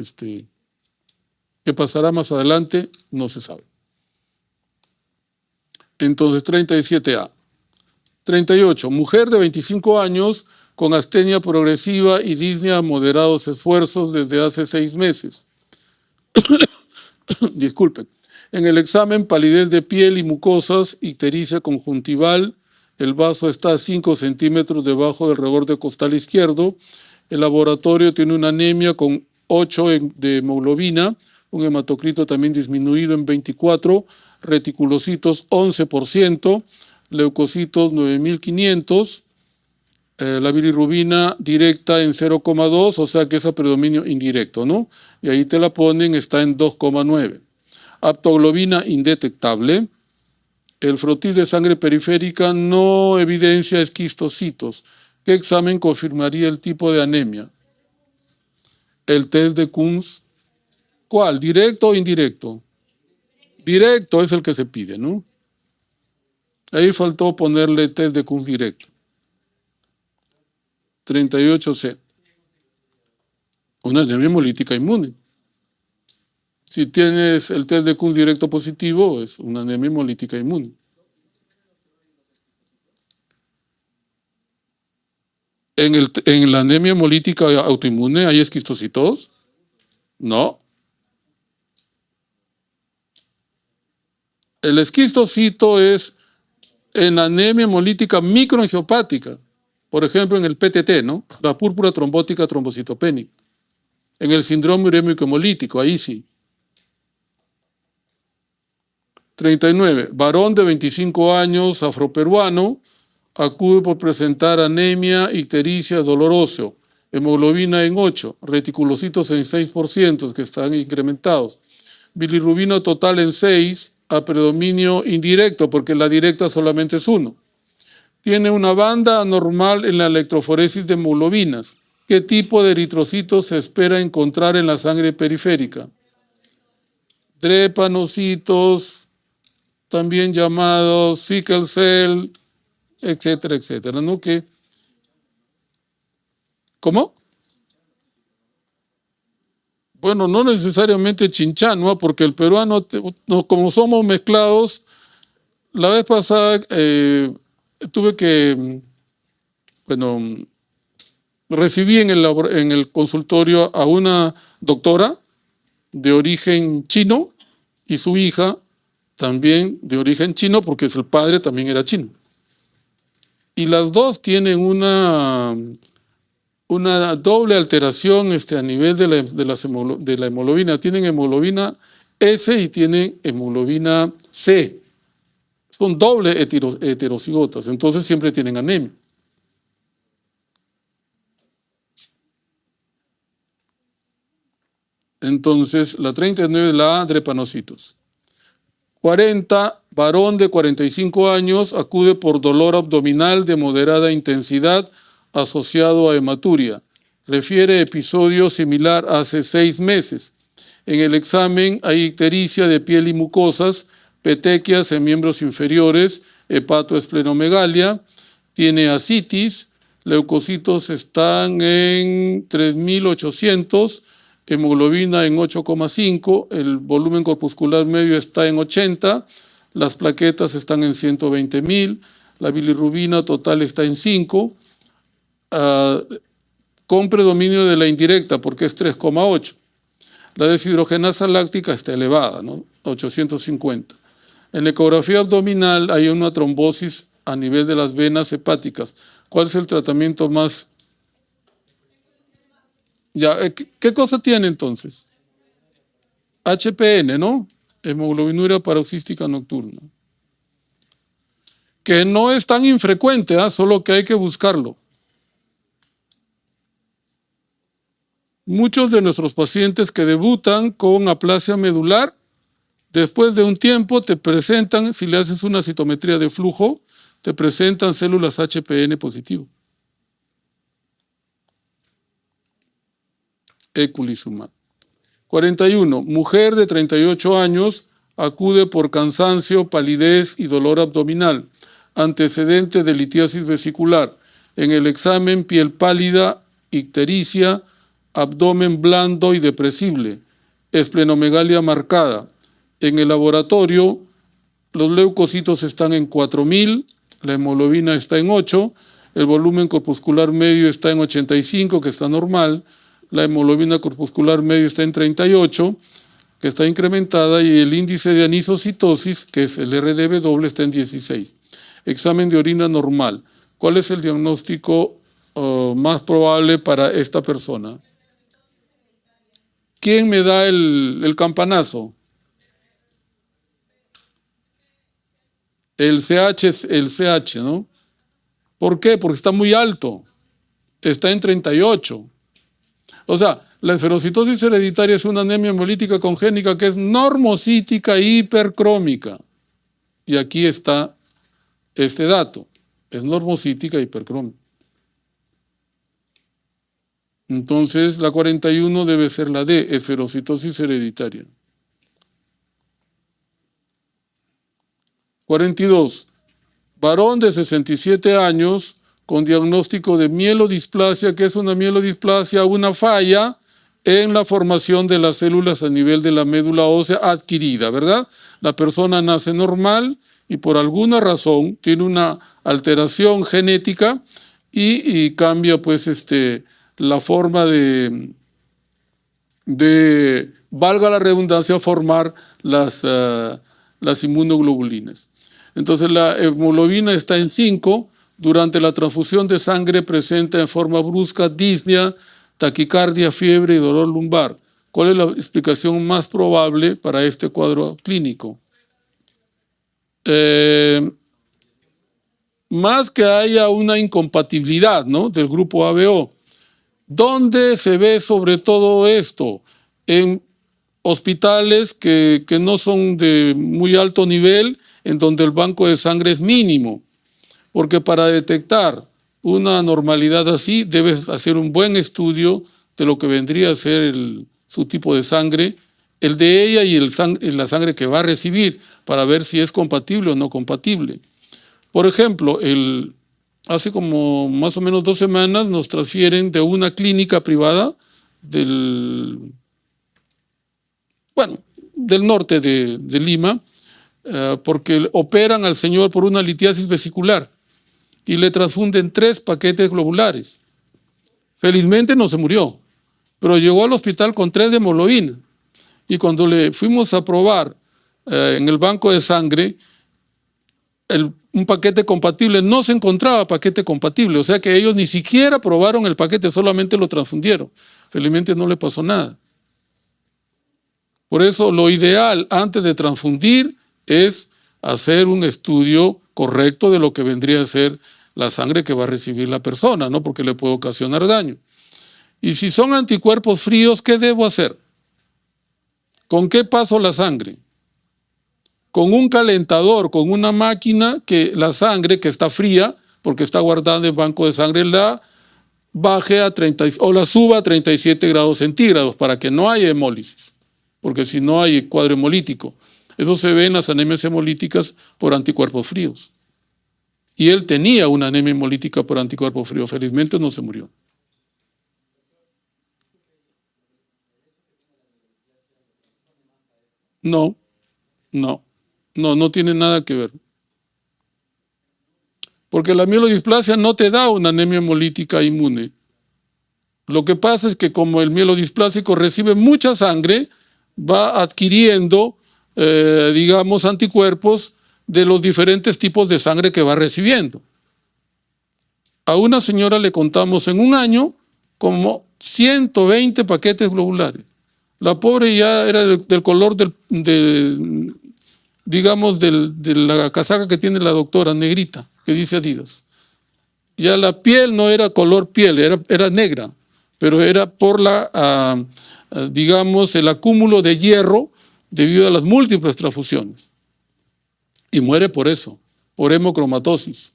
¿qué pasará más adelante? No se sabe. Entonces, 37A. 38. Mujer de 25 años con astenia progresiva y disnea a moderados esfuerzos desde hace 6 meses. Disculpen. En el examen, palidez de piel y mucosas, ictericia conjuntival. El vaso está a 5 centímetros debajo del reborde costal izquierdo. El laboratorio tiene una anemia con 8 de hemoglobina, un hematocrito también disminuido en 24, reticulocitos 11%, leucocitos 9.500, la bilirrubina directa en 0,2, o sea que es a predominio indirecto, ¿no? Y ahí te la ponen, está en 2,9. Aptoglobina indetectable. El frotil de sangre periférica no evidencia esquistocitos. ¿Qué examen confirmaría el tipo de anemia? El test de Kunz. ¿Cuál? ¿Directo o indirecto? Directo es el que se pide, ¿no? Ahí faltó ponerle test de Kunz directo. 38C. Una anemia hemolítica inmune. Si tienes el test de Kunz directo positivo, es una anemia hemolítica inmune. ¿En la anemia hemolítica autoinmune hay esquistocitos? No. El esquistocito es en anemia hemolítica microangiopática, por ejemplo en el PTT, ¿no? La púrpura trombótica trombocitopénica. En el síndrome urémico hemolítico, ahí sí. 39. Varón de 25 años, afroperuano, acude por presentar anemia, ictericia, dolor óseo, hemoglobina en 8, reticulocitos en 6%, que están incrementados, bilirrubina total en 6, a predominio indirecto, porque la directa solamente es 1. Tiene una banda anormal en la electroforesis de hemoglobinas. ¿Qué tipo de eritrocitos se espera encontrar en la sangre periférica? Drepanocitos, también llamados sickle cell, etcétera, etcétera, ¿no? ¿Cómo? Bueno, no necesariamente Chinchán, ¿no? Porque el peruano, como somos mezclados, la vez pasada tuve que, bueno, recibí en el consultorio a una doctora de origen chino y su hija también de origen chino, porque el padre también era chino. Y las dos tienen una doble alteración a nivel de la hemoglobina. Tienen hemoglobina S y tienen hemoglobina C. Son doble heterocigotas, entonces siempre tienen anemia. Entonces, la 39 es la A, drepanocitos. 40, varón de 45 años, acude por dolor abdominal de moderada intensidad asociado a hematuria. Refiere episodio similar hace 6 meses. En el examen hay ictericia de piel y mucosas, petequias en miembros inferiores, hepatoesplenomegalia, tiene ascitis, leucocitos están en 3.800, hemoglobina en 8,5, el volumen corpuscular medio está en 80, las plaquetas están en 120.000, la bilirrubina total está en 5, con predominio de la indirecta porque es 3,8. La deshidrogenasa láctica está elevada, ¿no? 850. En la ecografía abdominal hay una trombosis a nivel de las venas hepáticas. ¿Cuál es el tratamiento más? Ya, ¿qué cosa tiene entonces? HPN, ¿no? Hemoglobinuria paroxística nocturna. Que no es tan infrecuente, solo que hay que buscarlo. Muchos de nuestros pacientes que debutan con aplasia medular, después de un tiempo te presentan, si le haces una citometría de flujo, te presentan células HPN positivo. Eculizumab. 41. Mujer de 38 años acude por cansancio, palidez y dolor abdominal. Antecedente de litiasis vesicular. En el examen, piel pálida, ictericia, abdomen blando y depresible. Esplenomegalia marcada. En el laboratorio, los leucocitos están en 4.000, la hemoglobina está en 8, el volumen corpuscular medio está en 85, que está normal, la hemoglobina corpuscular medio está en 38, que está incrementada, y el índice de anisocitosis, que es el RDW, está en 16. Examen de orina normal. ¿Cuál es el diagnóstico más probable para esta persona? ¿Quién me da el campanazo? El CH, ¿no? ¿Por qué? Porque está muy alto. Está en 38. O sea, la esferocitosis hereditaria es una anemia hemolítica congénita que es normocítica hipercrómica. Y aquí está este dato. Es normocítica hipercrómica. Entonces, la 41 debe ser la D, esferocitosis hereditaria. 42. Varón de 67 años con diagnóstico de mielodisplasia, que es una mielodisplasia, una falla en la formación de las células a nivel de la médula ósea adquirida, ¿verdad? La persona nace normal y por alguna razón tiene una alteración genética y cambia pues la forma de, valga la redundancia, formar las las inmunoglobulinas. Entonces la hemoglobina está en 5, durante la transfusión de sangre presenta en forma brusca disnea, taquicardia, fiebre y dolor lumbar. ¿Cuál es la explicación más probable para este cuadro clínico? Más que haya una incompatibilidad, ¿no?, del grupo ABO. ¿Dónde se ve sobre todo esto? En hospitales que no son de muy alto nivel, en donde el banco de sangre es mínimo, porque para detectar una anormalidad así debes hacer un buen estudio de lo que vendría a ser su tipo de sangre, el de ella y la sangre que va a recibir, para ver si es compatible o no compatible. Por ejemplo, hace como más o menos 2 semanas nos transfieren de una clínica privada del norte de Lima, porque operan al señor por una litiasis vesicular y le transfunden 3 paquetes globulares. Felizmente no se murió, pero llegó al hospital con 3 de hemoglobina. Y cuando le fuimos a probar en el banco de sangre, un paquete compatible, no se encontraba paquete compatible, o sea que ellos ni siquiera probaron el paquete, solamente lo transfundieron. Felizmente no le pasó nada. Por eso lo ideal antes de transfundir es hacer un estudio correcto de lo que vendría a ser la sangre que va a recibir la persona, ¿no?, porque le puede ocasionar daño. Y si son anticuerpos fríos, ¿qué debo hacer? ¿Con qué paso la sangre? Con un calentador, con una máquina que la sangre que está fría, porque está guardada en el banco de sangre, la baje o la suba a 37 grados centígrados para que no haya hemólisis, porque si no hay cuadro hemolítico. Eso se ve en las anemias hemolíticas por anticuerpos fríos. Y él tenía una anemia hemolítica por anticuerpos fríos, felizmente no se murió. No tiene nada que ver. Porque la mielodisplasia no te da una anemia hemolítica inmune. Lo que pasa es que como el mielodisplásico recibe mucha sangre, va adquiriendo, digamos, anticuerpos de los diferentes tipos de sangre que va recibiendo. A una señora le contamos en un año como 120 paquetes globulares. La pobre ya era del color digamos, de la casaca que tiene la doctora, negrita, que dice Adidas. Ya la piel no era color piel, era negra, pero era por digamos, el acúmulo de hierro debido a las múltiples transfusiones. Y muere por eso, por hemocromatosis.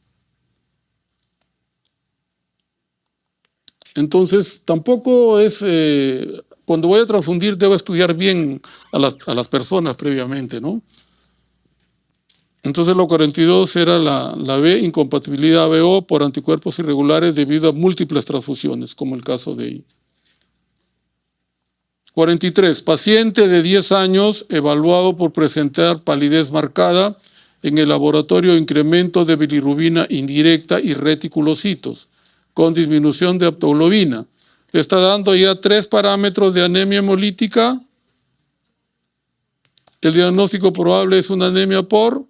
Entonces, tampoco es, cuando voy a transfundir, debo estudiar bien a las personas previamente, ¿no? Entonces, lo 42 era la B, incompatibilidad ABO por anticuerpos irregulares debido a múltiples transfusiones, como el caso de ella. 43. Paciente de 10 años evaluado por presentar palidez marcada, en el laboratorio incremento de bilirrubina indirecta y reticulocitos, con disminución de aptoglobina. Le está dando ya 3 parámetros de anemia hemolítica. El diagnóstico probable es una anemia por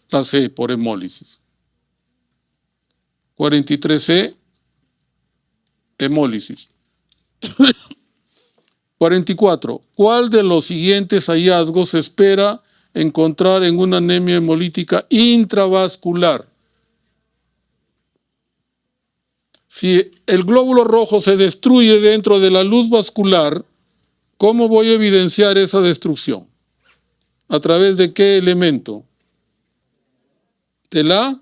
la C, por hemólisis. 43C, hemólisis. 44. ¿Cuál de los siguientes hallazgos se espera encontrar en una anemia hemolítica intravascular? Si el glóbulo rojo se destruye dentro de la luz vascular, ¿cómo voy a evidenciar esa destrucción? ¿A través de qué elemento? De la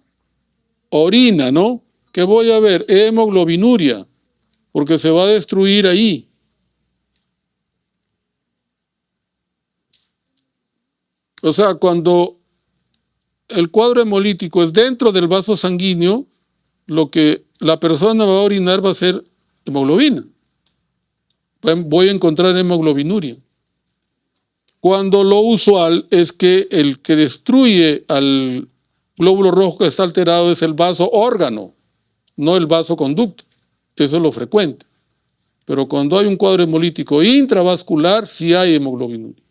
orina, ¿no? ¿Qué voy a ver? Hemoglobinuria, porque se va a destruir ahí. O sea, cuando el cuadro hemolítico es dentro del vaso sanguíneo, lo que la persona va a orinar va a ser hemoglobina. Voy a encontrar hemoglobinuria. Cuando lo usual es que el que destruye al glóbulo rojo que está alterado es el vaso órgano, no el vaso conducto. Eso es lo frecuente. Pero cuando hay un cuadro hemolítico intravascular, sí hay hemoglobinuria.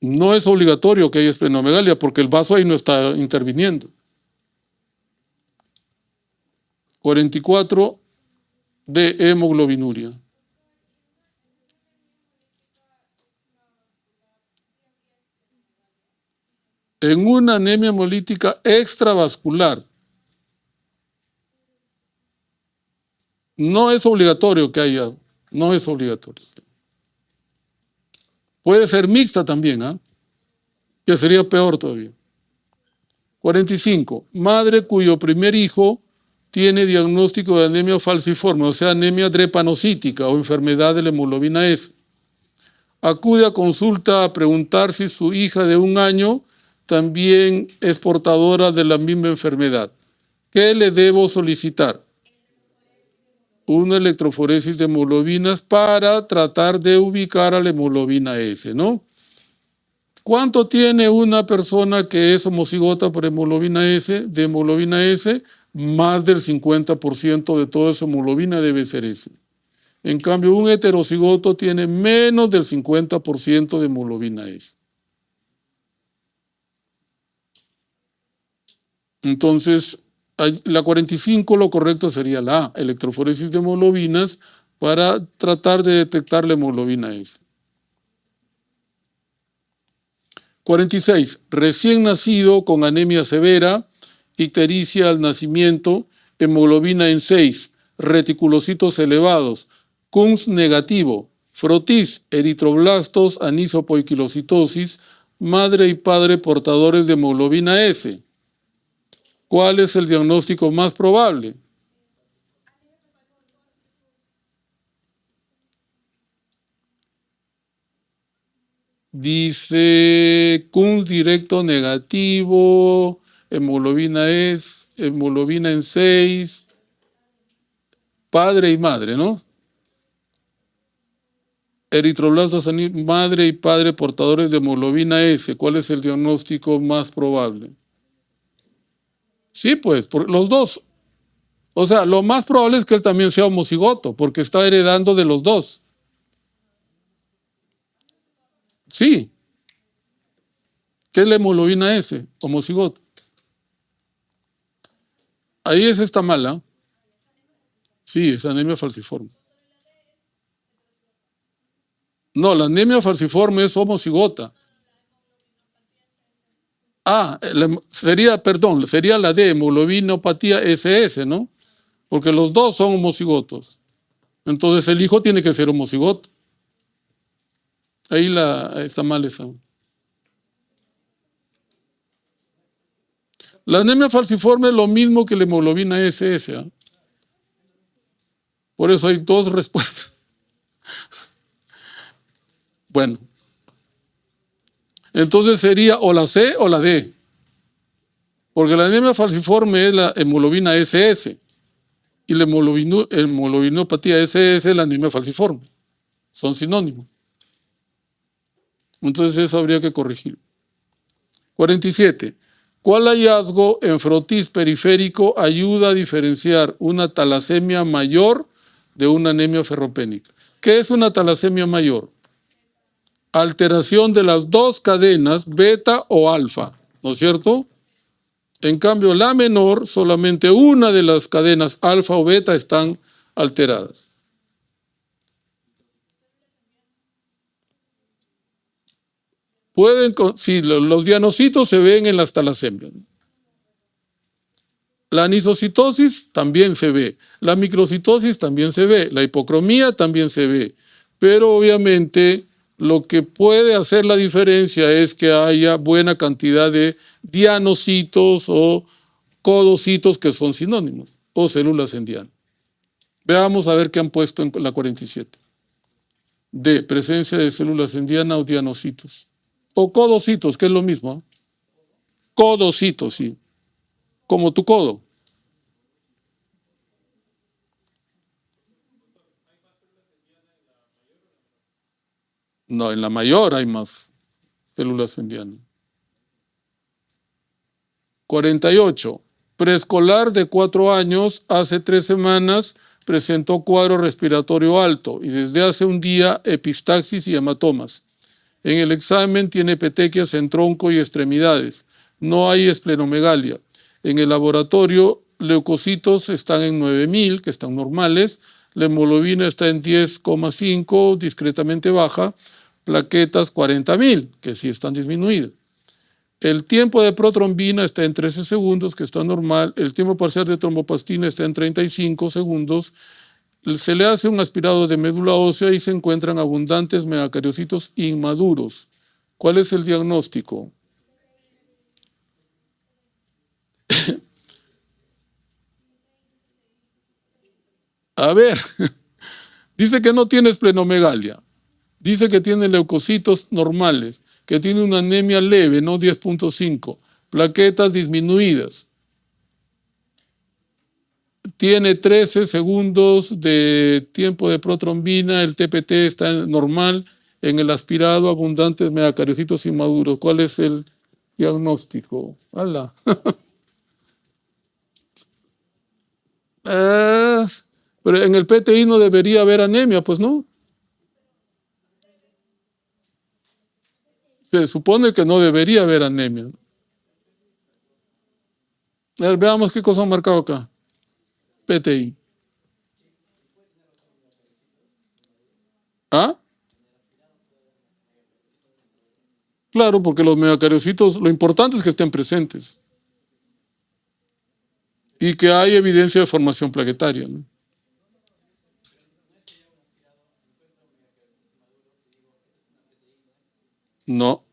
No es obligatorio que haya esplenomegalia porque el vaso ahí no está interviniendo. 44 de hemoglobinuria. En una anemia hemolítica extravascular. No es obligatorio que haya, no es obligatorio. Puede ser mixta también, ¿ah? Que sería peor todavía. 45. Madre cuyo primer hijo tiene diagnóstico de anemia falciforme, o sea, anemia drepanocítica o enfermedad de la hemoglobina S. Acude a consulta a preguntar si su hija de 1 año también es portadora de la misma enfermedad. ¿Qué le debo solicitar? Una electroforesis de hemoglobinas para tratar de ubicar a la hemoglobina S, ¿no? ¿Cuánto tiene una persona que es homocigota por hemoglobina S, de hemoglobina S? Más del 50% de toda esa hemoglobina debe ser S. En cambio, un heterocigoto tiene menos del 50% de hemoglobina S. Entonces, la 45 lo correcto sería la A, electroforesis de hemoglobinas para tratar de detectar la hemoglobina S. 46. Recién nacido con anemia severa, ictericia al nacimiento, hemoglobina en 6, reticulocitos elevados, Kunz negativo, frotis, eritroblastos, anisopoiquilocitosis, madre y padre portadores de hemoglobina S. ¿Cuál es el diagnóstico más probable? Dice Kunz directo negativo, hemoglobina en 6, padre y madre, ¿no? Eritroblastos, madre y padre portadores de hemoglobina S. ¿Cuál es el diagnóstico más probable? Sí, pues, los dos. O sea, lo más probable es que él también sea homocigoto, porque está heredando de los dos. Sí. ¿Qué es la hemoglobina S? Homocigoto. Ahí esa está mala. Sí, es anemia falciforme. No, la anemia falciforme es homocigota. Ah, sería la de hemoglobinopatía SS, ¿no? Porque los dos son homocigotos. Entonces el hijo tiene que ser homocigoto. Ahí está mal esa. La anemia falciforme es lo mismo que la hemoglobina SS. ¿Eh? Por eso hay dos respuestas. Bueno. Entonces sería o la C o la D. Porque la anemia falciforme es la hemoglobina SS. Y la hemoglobinopatía SS es la anemia falciforme. Son sinónimos. Entonces eso habría que corregir. 47. ¿Cuál hallazgo en frotis periférico ayuda a diferenciar una talasemia mayor de una anemia ferropénica? ¿Qué es una talasemia mayor? Alteración de las dos cadenas, beta o alfa, ¿no es cierto? En cambio, la menor, solamente una de las cadenas alfa o beta están alteradas. Sí, los dianocitos se ven en las talasemias. La anisocitosis también se ve, la microcitosis también se ve, la hipocromía también se ve, pero obviamente lo que puede hacer la diferencia es que haya buena cantidad de dianocitos o codocitos que son sinónimos, o células en diano. Veamos a ver qué han puesto en la 47. D, presencia de células en diana o dianocitos. O codocitos, que es lo mismo. ¿Eh? Codocitos, sí. Como tu codo. No, en la mayor hay más células en diana. 48. Preescolar de 4 años, hace 3 semanas presentó cuadro respiratorio alto y desde hace un día epistaxis y hematomas. En el examen tiene petequias en tronco y extremidades. No hay esplenomegalia. En el laboratorio, leucocitos están en 9.000, que están normales. La hemoglobina está en 10,5, discretamente baja. Plaquetas 40.000, que sí están disminuidas. El tiempo de protrombina está en 13 segundos, que está normal. El tiempo parcial de tromboplastina está en 35 segundos. Se le hace un aspirado de médula ósea y se encuentran abundantes megacariocitos inmaduros. ¿Cuál es el diagnóstico? A ver, dice que no tiene esplenomegalia. Dice que tiene leucocitos normales, que tiene una anemia leve, no 10,5, plaquetas disminuidas. Tiene 13 segundos de tiempo de protrombina, el TPT está normal, en el aspirado abundantes megacariocitos inmaduros. ¿Cuál es el diagnóstico? ¡Hala! Pero en el PTI no debería haber anemia, pues no. Se supone que no debería haber anemia. A ver, veamos qué cosa han marcado acá. PTI. ¿Ah? Claro, porque los megacariocitos, lo importante es que estén presentes. Y que hay evidencia de formación plaquetaria, ¿no? No.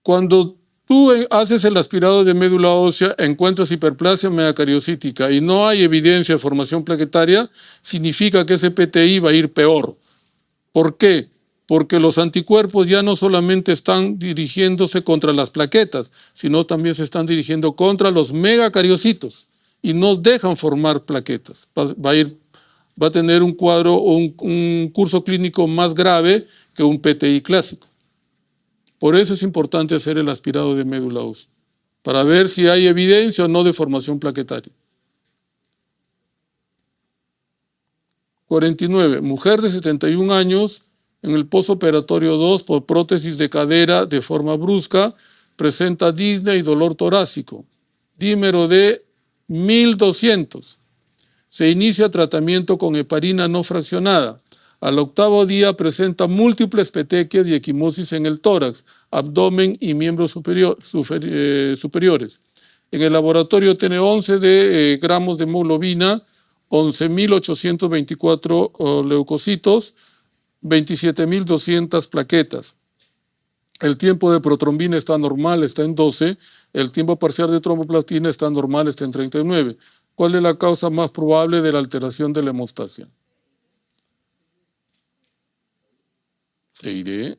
Cuando tú haces el aspirado de médula ósea, encuentras hiperplasia megacariocítica y no hay evidencia de formación plaquetaria, significa que ese PTI va a ir peor. ¿Por qué? Porque los anticuerpos ya no solamente están dirigiéndose contra las plaquetas, sino también se están dirigiendo contra los megacariocitos y no dejan formar plaquetas. Va a tener un cuadro o un curso clínico más grave que un PTI clásico. Por eso es importante hacer el aspirado de médula ósea, para ver si hay evidencia o no de formación plaquetaria. 49. Mujer de 71 años en el postoperatorio 2 por prótesis de cadera de forma brusca, presenta disnea y dolor torácico. Dímero de 1200. Se inicia tratamiento con heparina no fraccionada. Al octavo día presenta múltiples petequias y equimosis en el tórax, abdomen y miembros superiores. En el laboratorio tiene 11 gramos de hemoglobina, 11.824 leucocitos, 27.200 plaquetas. El tiempo de protrombina está normal, está en 12. El tiempo parcial de tromboplastina está normal, está en 39. ¿Cuál es la causa más probable de la alteración de la hemostasia? Seguiré.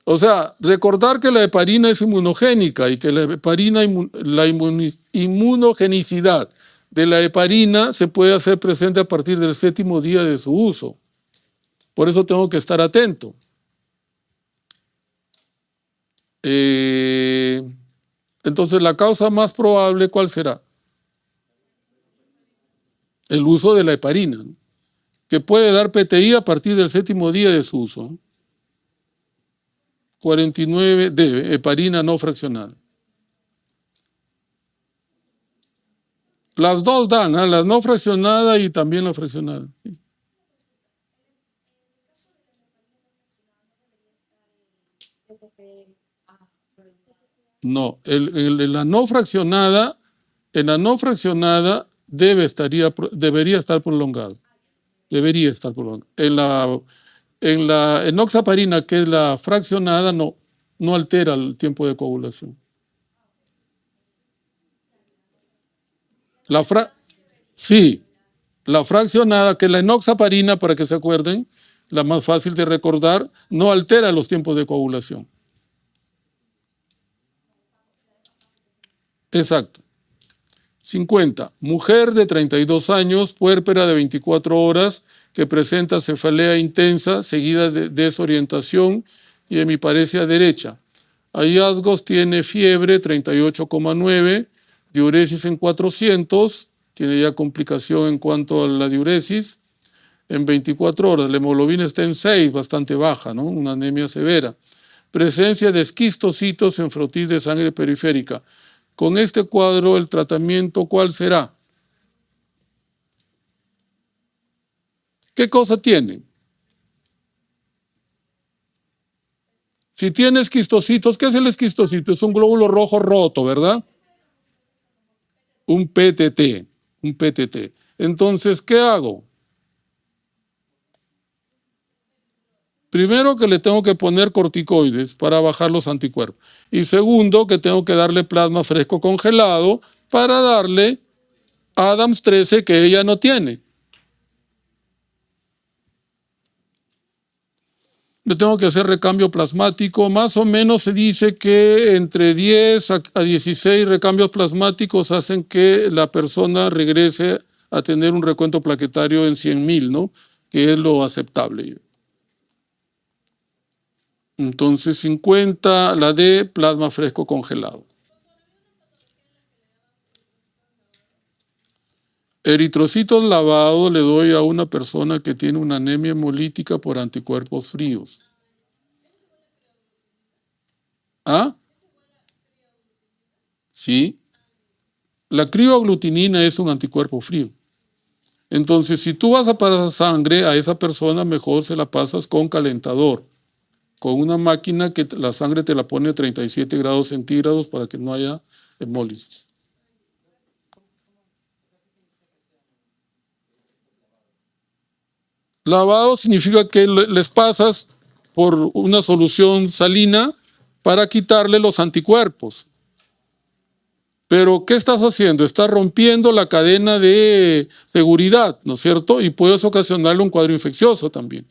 O sea, recordar que la heparina es inmunogénica y que la inmunogenicidad de la heparina se puede hacer presente a partir del 7º día de su uso. Por eso tengo que estar atento. Entonces, la causa más probable, ¿cuál será? El uso de la heparina, ¿no? Que puede dar PTI a partir del 7º día de su uso. 49 de heparina no fraccionada. Las dos dan, ¿eh? La no fraccionada y también la fraccionada. No, en la no fraccionada debería estar prolongado. Debería estar prolongado. En la enoxaparina, que es la fraccionada, no altera el tiempo de coagulación. Sí, la fraccionada, que es la enoxaparina, para que se acuerden, la más fácil de recordar, no altera los tiempos de coagulación. Exacto. 50. Mujer de 32 años, puérpera de 24 horas, que presenta cefalea intensa, seguida de desorientación y hemiparesia derecha. Hallazgos: tiene fiebre 38,9, diuresis en 400, tiene ya complicación en cuanto a la diuresis. en 24 horas. La hemoglobina está en 6, bastante baja, ¿no? Una anemia severa. Presencia de esquistocitos en frotis de sangre periférica. Con este cuadro, el tratamiento, ¿cuál será? ¿Qué cosa tiene? Si tiene esquistocitos, ¿qué es el esquistocito? Es un glóbulo rojo roto, ¿verdad? Un PTT, un PTT. Entonces, ¿qué hago? Primero que le tengo que poner corticoides para bajar los anticuerpos. Y segundo que tengo que darle plasma fresco congelado para darle Adams 13 que ella no tiene. Le tengo que hacer recambio plasmático. Más o menos se dice que entre 10 a 16 recambios plasmáticos hacen que la persona regrese a tener un recuento plaquetario en 100.000, ¿no? Que es lo aceptable. Entonces 50, la D, plasma fresco congelado. Eritrocitos lavados le doy a una persona que tiene una anemia hemolítica por anticuerpos fríos. ¿Ah? Sí. La crioaglutinina es un anticuerpo frío. Entonces, si tú vas a pasar sangre a esa persona, mejor se la pasas con calentador, con una máquina que la sangre te la pone a 37 grados centígrados para que no haya hemólisis. Lavado significa que les pasas por una solución salina para quitarle los anticuerpos. Pero, ¿qué estás haciendo? Estás rompiendo la cadena de seguridad, ¿no es cierto? Y puedes ocasionarle un cuadro infeccioso también.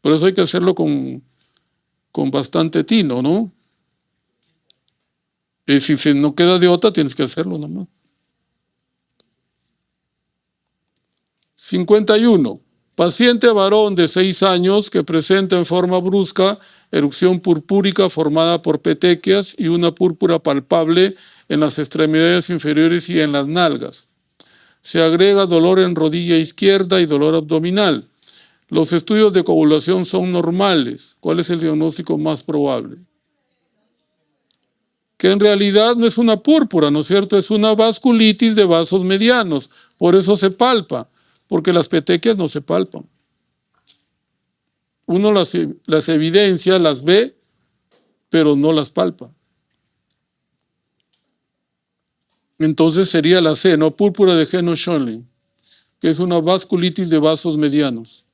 Por eso hay que hacerlo con bastante tino, ¿no? Y si se no queda de otra, tienes que hacerlo nomás. 51. Paciente varón de 6 años que presenta en forma brusca erupción purpúrica formada por petequias y una púrpura palpable en las extremidades inferiores y en las nalgas. Se agrega dolor en rodilla izquierda y dolor abdominal. Los estudios de coagulación son normales. ¿Cuál es el diagnóstico más probable? Que en realidad no es una púrpura, ¿no es cierto? Es una vasculitis de vasos medianos. Por eso se palpa, porque las petequias no se palpan. Uno las evidencia, las ve, pero no las palpa. Entonces sería la C, ¿no? Púrpura de Heno-Schönlein, que es una vasculitis de vasos medianos.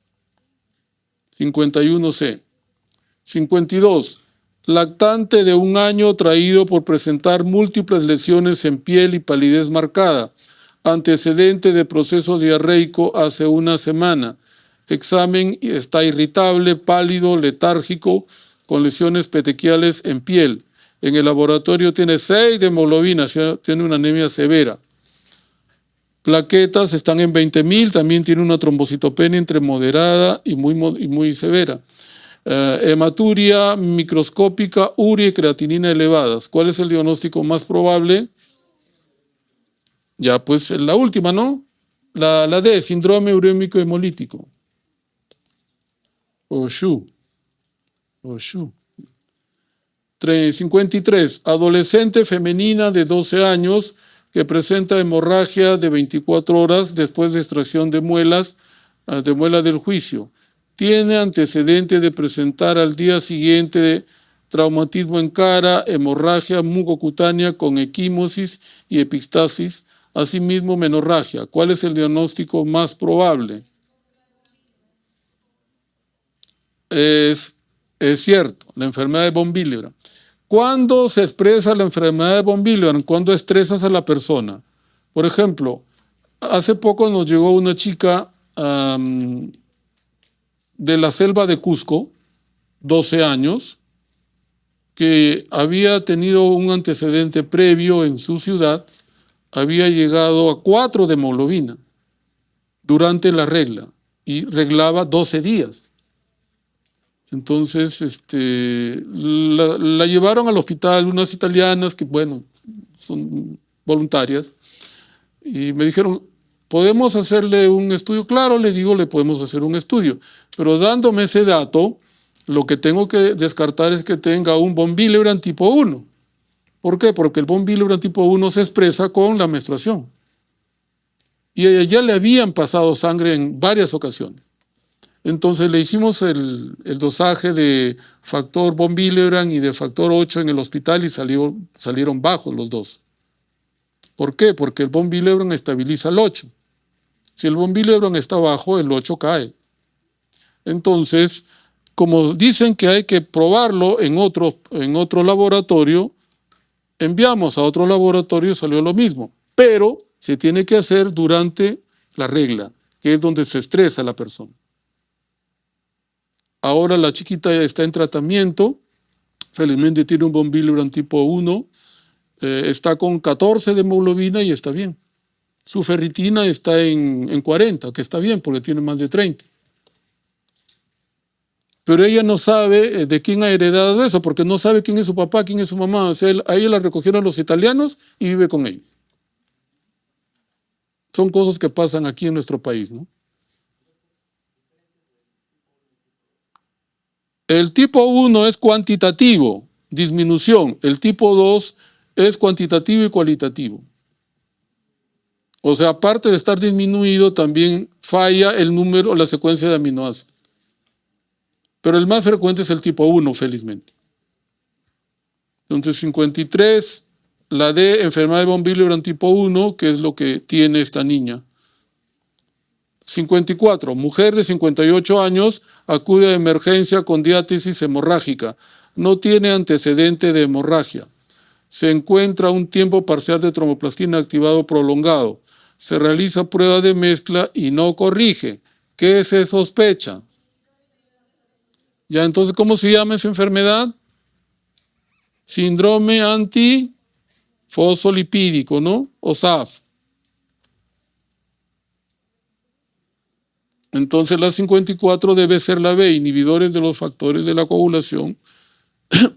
51C. 52. Lactante de 1 año traído por presentar múltiples lesiones en piel y palidez marcada. Antecedente de proceso diarreico hace 1 semana. Examen está irritable, pálido, letárgico, con lesiones petequiales en piel. En el laboratorio tiene 6 de hemoglobina, tiene una anemia severa. Plaquetas están en 20.000, también tiene una trombocitopenia entre moderada y muy severa. Hematuria microscópica, urea y creatinina elevadas. ¿Cuál es el diagnóstico más probable? Ya, pues la última, ¿no? La D, síndrome urémico hemolítico. OSHU. 53. Adolescente femenina de 12 años que presenta hemorragia de 24 horas después de extracción de muelas, de muela del juicio. Tiene antecedente de presentar al día siguiente traumatismo en cara, hemorragia mucocutánea con equimosis y epistasis, asimismo menorragia. ¿Cuál es el diagnóstico más probable? Es cierto, la enfermedad de von Willebrand. ¿Cuándo se expresa la enfermedad de von Willebrand? Cuando estresas a la persona. Por ejemplo, hace poco nos llegó una chica de la selva de Cusco, 12 años, que había tenido un antecedente previo en su ciudad, había llegado a 4 de hemoglobina durante la regla y reglaba 12 días. Entonces, la llevaron al hospital unas italianas que, bueno, son voluntarias, y me dijeron, ¿Podemos hacerle un estudio? Claro, le digo, le podemos hacer un estudio, pero dándome ese dato, lo que tengo que descartar es que tenga un von Willebrand tipo 1. ¿Por qué? Porque el von Willebrand tipo 1 se expresa con la menstruación. Y a ella ya le habían pasado sangre en varias ocasiones. Entonces le hicimos el dosaje de factor von Willebrand y de factor 8 en el hospital y salieron bajos los dos. ¿Por qué? Porque el von Willebrand estabiliza el 8. Si el von Willebrand está bajo, el 8 cae. Entonces, como dicen que hay que probarlo en otro laboratorio, enviamos a otro laboratorio y salió lo mismo. Pero se tiene que hacer durante la regla, que es donde se estresa la persona. Ahora la chiquita ya está en tratamiento, felizmente tiene un von Willebrand tipo 1, está con 14 de hemoglobina y está bien. Su ferritina está en 40, que está bien porque tiene más de 30. Pero ella no sabe de quién ha heredado eso, porque no sabe quién es su papá, quién es su mamá. O sea, a ella la recogieron los italianos y vive con ellos. Son cosas que pasan aquí en nuestro país, ¿no? El tipo 1 es cuantitativo, disminución. El tipo 2 es cuantitativo y cualitativo. O sea, aparte de estar disminuido, también falla el número, la secuencia de aminoácidos. Pero el más frecuente es el tipo 1, felizmente. Entonces, 53, la D, enfermedad de von Willebrand tipo 1, que es lo que tiene esta niña. 54, mujer de 58 años, acude a emergencia con diátesis hemorrágica. No tiene antecedente de hemorragia. Se encuentra un tiempo parcial de tromboplastina activado prolongado. Se realiza prueba de mezcla y no corrige. ¿Qué se sospecha? Ya, entonces, ¿cómo se llama esa enfermedad? Síndrome antifosfolipídico, ¿no? O SAF. Entonces, la 54 debe ser la B, inhibidores de los factores de la coagulación,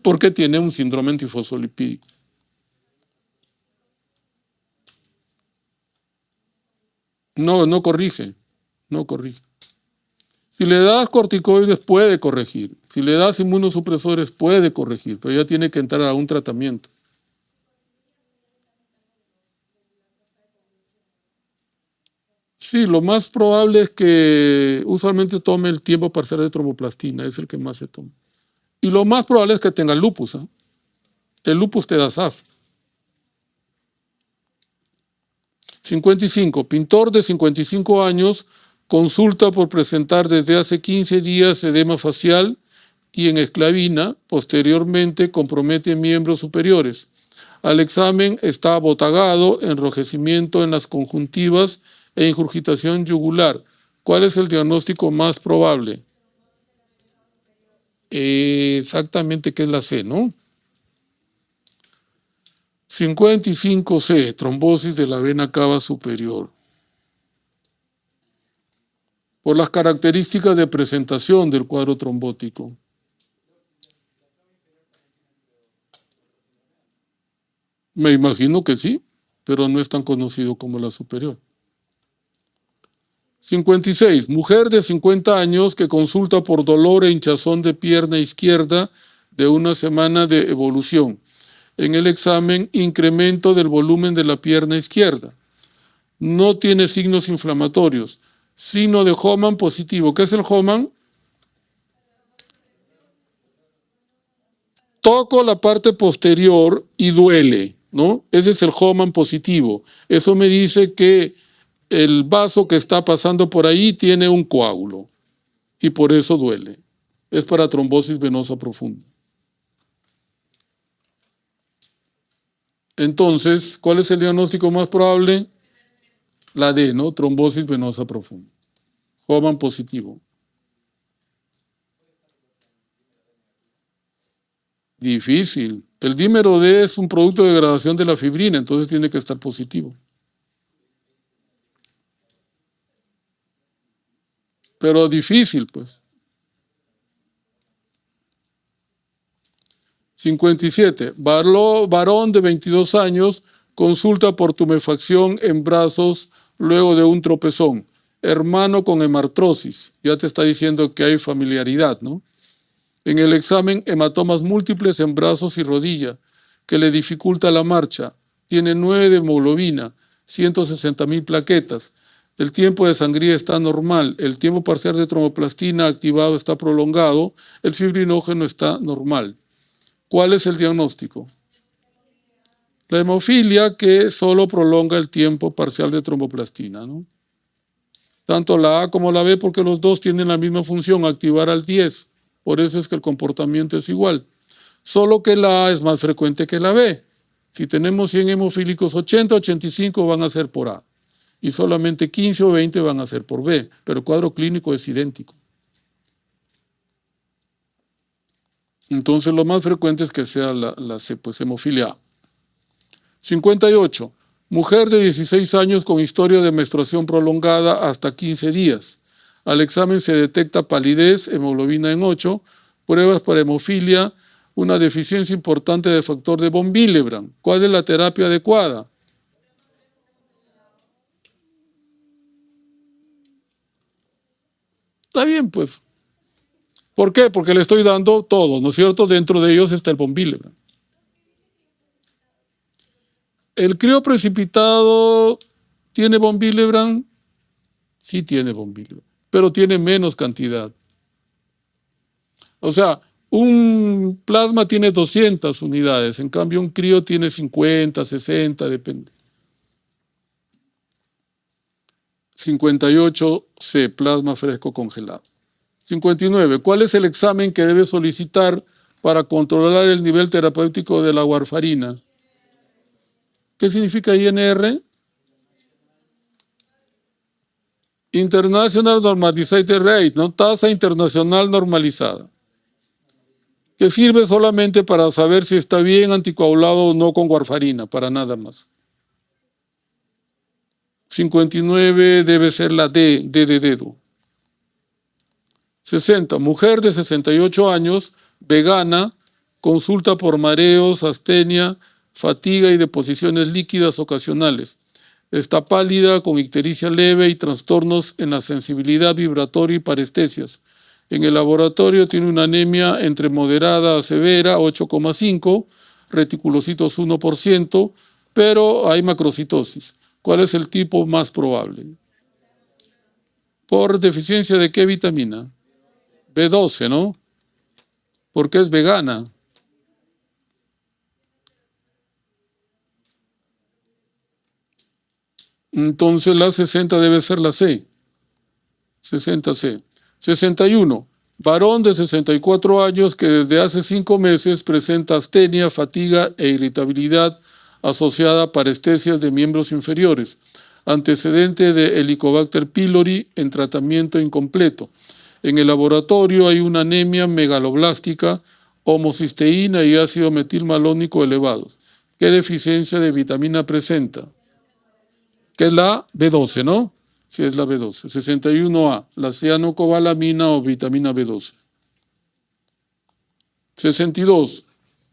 porque tiene un síndrome antifosfolipídico. No corrige, no corrige. Si le das corticoides puede corregir, si le das inmunosupresores puede corregir, pero ya tiene que entrar a un tratamiento. Sí, lo más probable es que usualmente tome el tiempo parcial de tromboplastina, es el que más se toma. Y lo más probable es que tenga lupus, ¿eh? El lupus te da SAF. 55. Pintor de 55 años consulta por presentar desde hace 15 días edema facial y en esclavina, posteriormente compromete miembros superiores. Al examen está abotagado, enrojecimiento en las conjuntivas e ingurgitación yugular. ¿Cuál es el diagnóstico más probable? Exactamente, que es la C, ¿no? 55C, trombosis de la vena cava superior. Por las características de presentación del cuadro trombótico. Me imagino que sí, pero no es tan conocido como la superior. 56. Mujer de 50 años que consulta por dolor e hinchazón de pierna izquierda de una semana de evolución. En el examen, incremento del volumen de la pierna izquierda. No tiene signos inflamatorios. Signo de Hohmann positivo. ¿Qué es el Hohmann? Toco la parte posterior y duele, ¿no? Ese es el Hohmann positivo. Eso me dice que el vaso que está pasando por ahí tiene un coágulo y por eso duele. Es para trombosis venosa profunda. Entonces, ¿cuál es el diagnóstico más probable? La D, ¿no? Trombosis venosa profunda. Hohmann positivo. Difícil. El dímero D es un producto de degradación de la fibrina, entonces tiene que estar positivo. Pero difícil, pues. 57. Varón de 22 años consulta por tumefacción en brazos luego de un tropezón. Hermano con hemartrosis, ya te está diciendo que hay familiaridad, ¿no? En el examen, hematomas múltiples en brazos y rodilla, que le dificulta la marcha. Tiene 9 de hemoglobina, 160.000 plaquetas. El tiempo de sangría está normal, el tiempo parcial de tromboplastina activado está prolongado, el fibrinógeno está normal. ¿Cuál es el diagnóstico? La hemofilia, que solo prolonga el tiempo parcial de tromboplastina, ¿no? Tanto la A como la B, porque los dos tienen la misma función, activar al 10. Por eso es que el comportamiento es igual. Solo que la A es más frecuente que la B. Si tenemos 100 hemofílicos, 80, 85 van a ser por A. Y solamente 15 o 20 van a ser por B. Pero el cuadro clínico es idéntico. Entonces lo más frecuente es que sea la C, pues hemofilia A. 58. Mujer de 16 años con historia de menstruación prolongada hasta 15 días. Al examen se detecta palidez, hemoglobina en 8, pruebas para hemofilia, una deficiencia importante de factor de von Willebrand. ¿Cuál es la terapia adecuada? Está bien, pues. ¿Por qué? Porque le estoy dando todo, ¿no es cierto? Dentro de ellos está el von Willebrand. ¿El crío precipitado tiene von Willebrand? Sí tiene von Willebrand, pero tiene menos cantidad. O sea, un plasma tiene 200 unidades, en cambio un crío tiene 50, 60, depende. 58C, plasma fresco congelado. 59. ¿Cuál es el examen que debe solicitar para controlar el nivel terapéutico de la warfarina? ¿Qué significa INR? International Normalized Rate, ¿no? Tasa internacional normalizada. Que sirve solamente para saber si está bien anticoagulado o no con warfarina, para nada más. 59 debe ser la D de dedo. 60. Mujer de 68 años, vegana, consulta por mareos, astenia, fatiga y deposiciones líquidas ocasionales. Está pálida, con ictericia leve y trastornos en la sensibilidad vibratoria y parestesias. En el laboratorio tiene una anemia entre moderada a severa, 8,5, reticulocitos 1%, pero hay macrocitosis. ¿Cuál es el tipo más probable? ¿Por deficiencia de qué vitamina? B12, ¿no? Porque es vegana. Entonces la 60 debe ser la C. 60C. 61. Varón de 64 años que desde hace 5 meses presenta astenia, fatiga e irritabilidad asociada a parestesias de miembros inferiores. Antecedente de Helicobacter pylori en tratamiento incompleto. En el laboratorio hay una anemia megaloblástica, homocisteína y ácido metilmalónico elevados. ¿Qué deficiencia de vitamina presenta? Que es la B12, ¿no? Sí, es la B12. 61A, la cianocobalamina o vitamina B12. 62.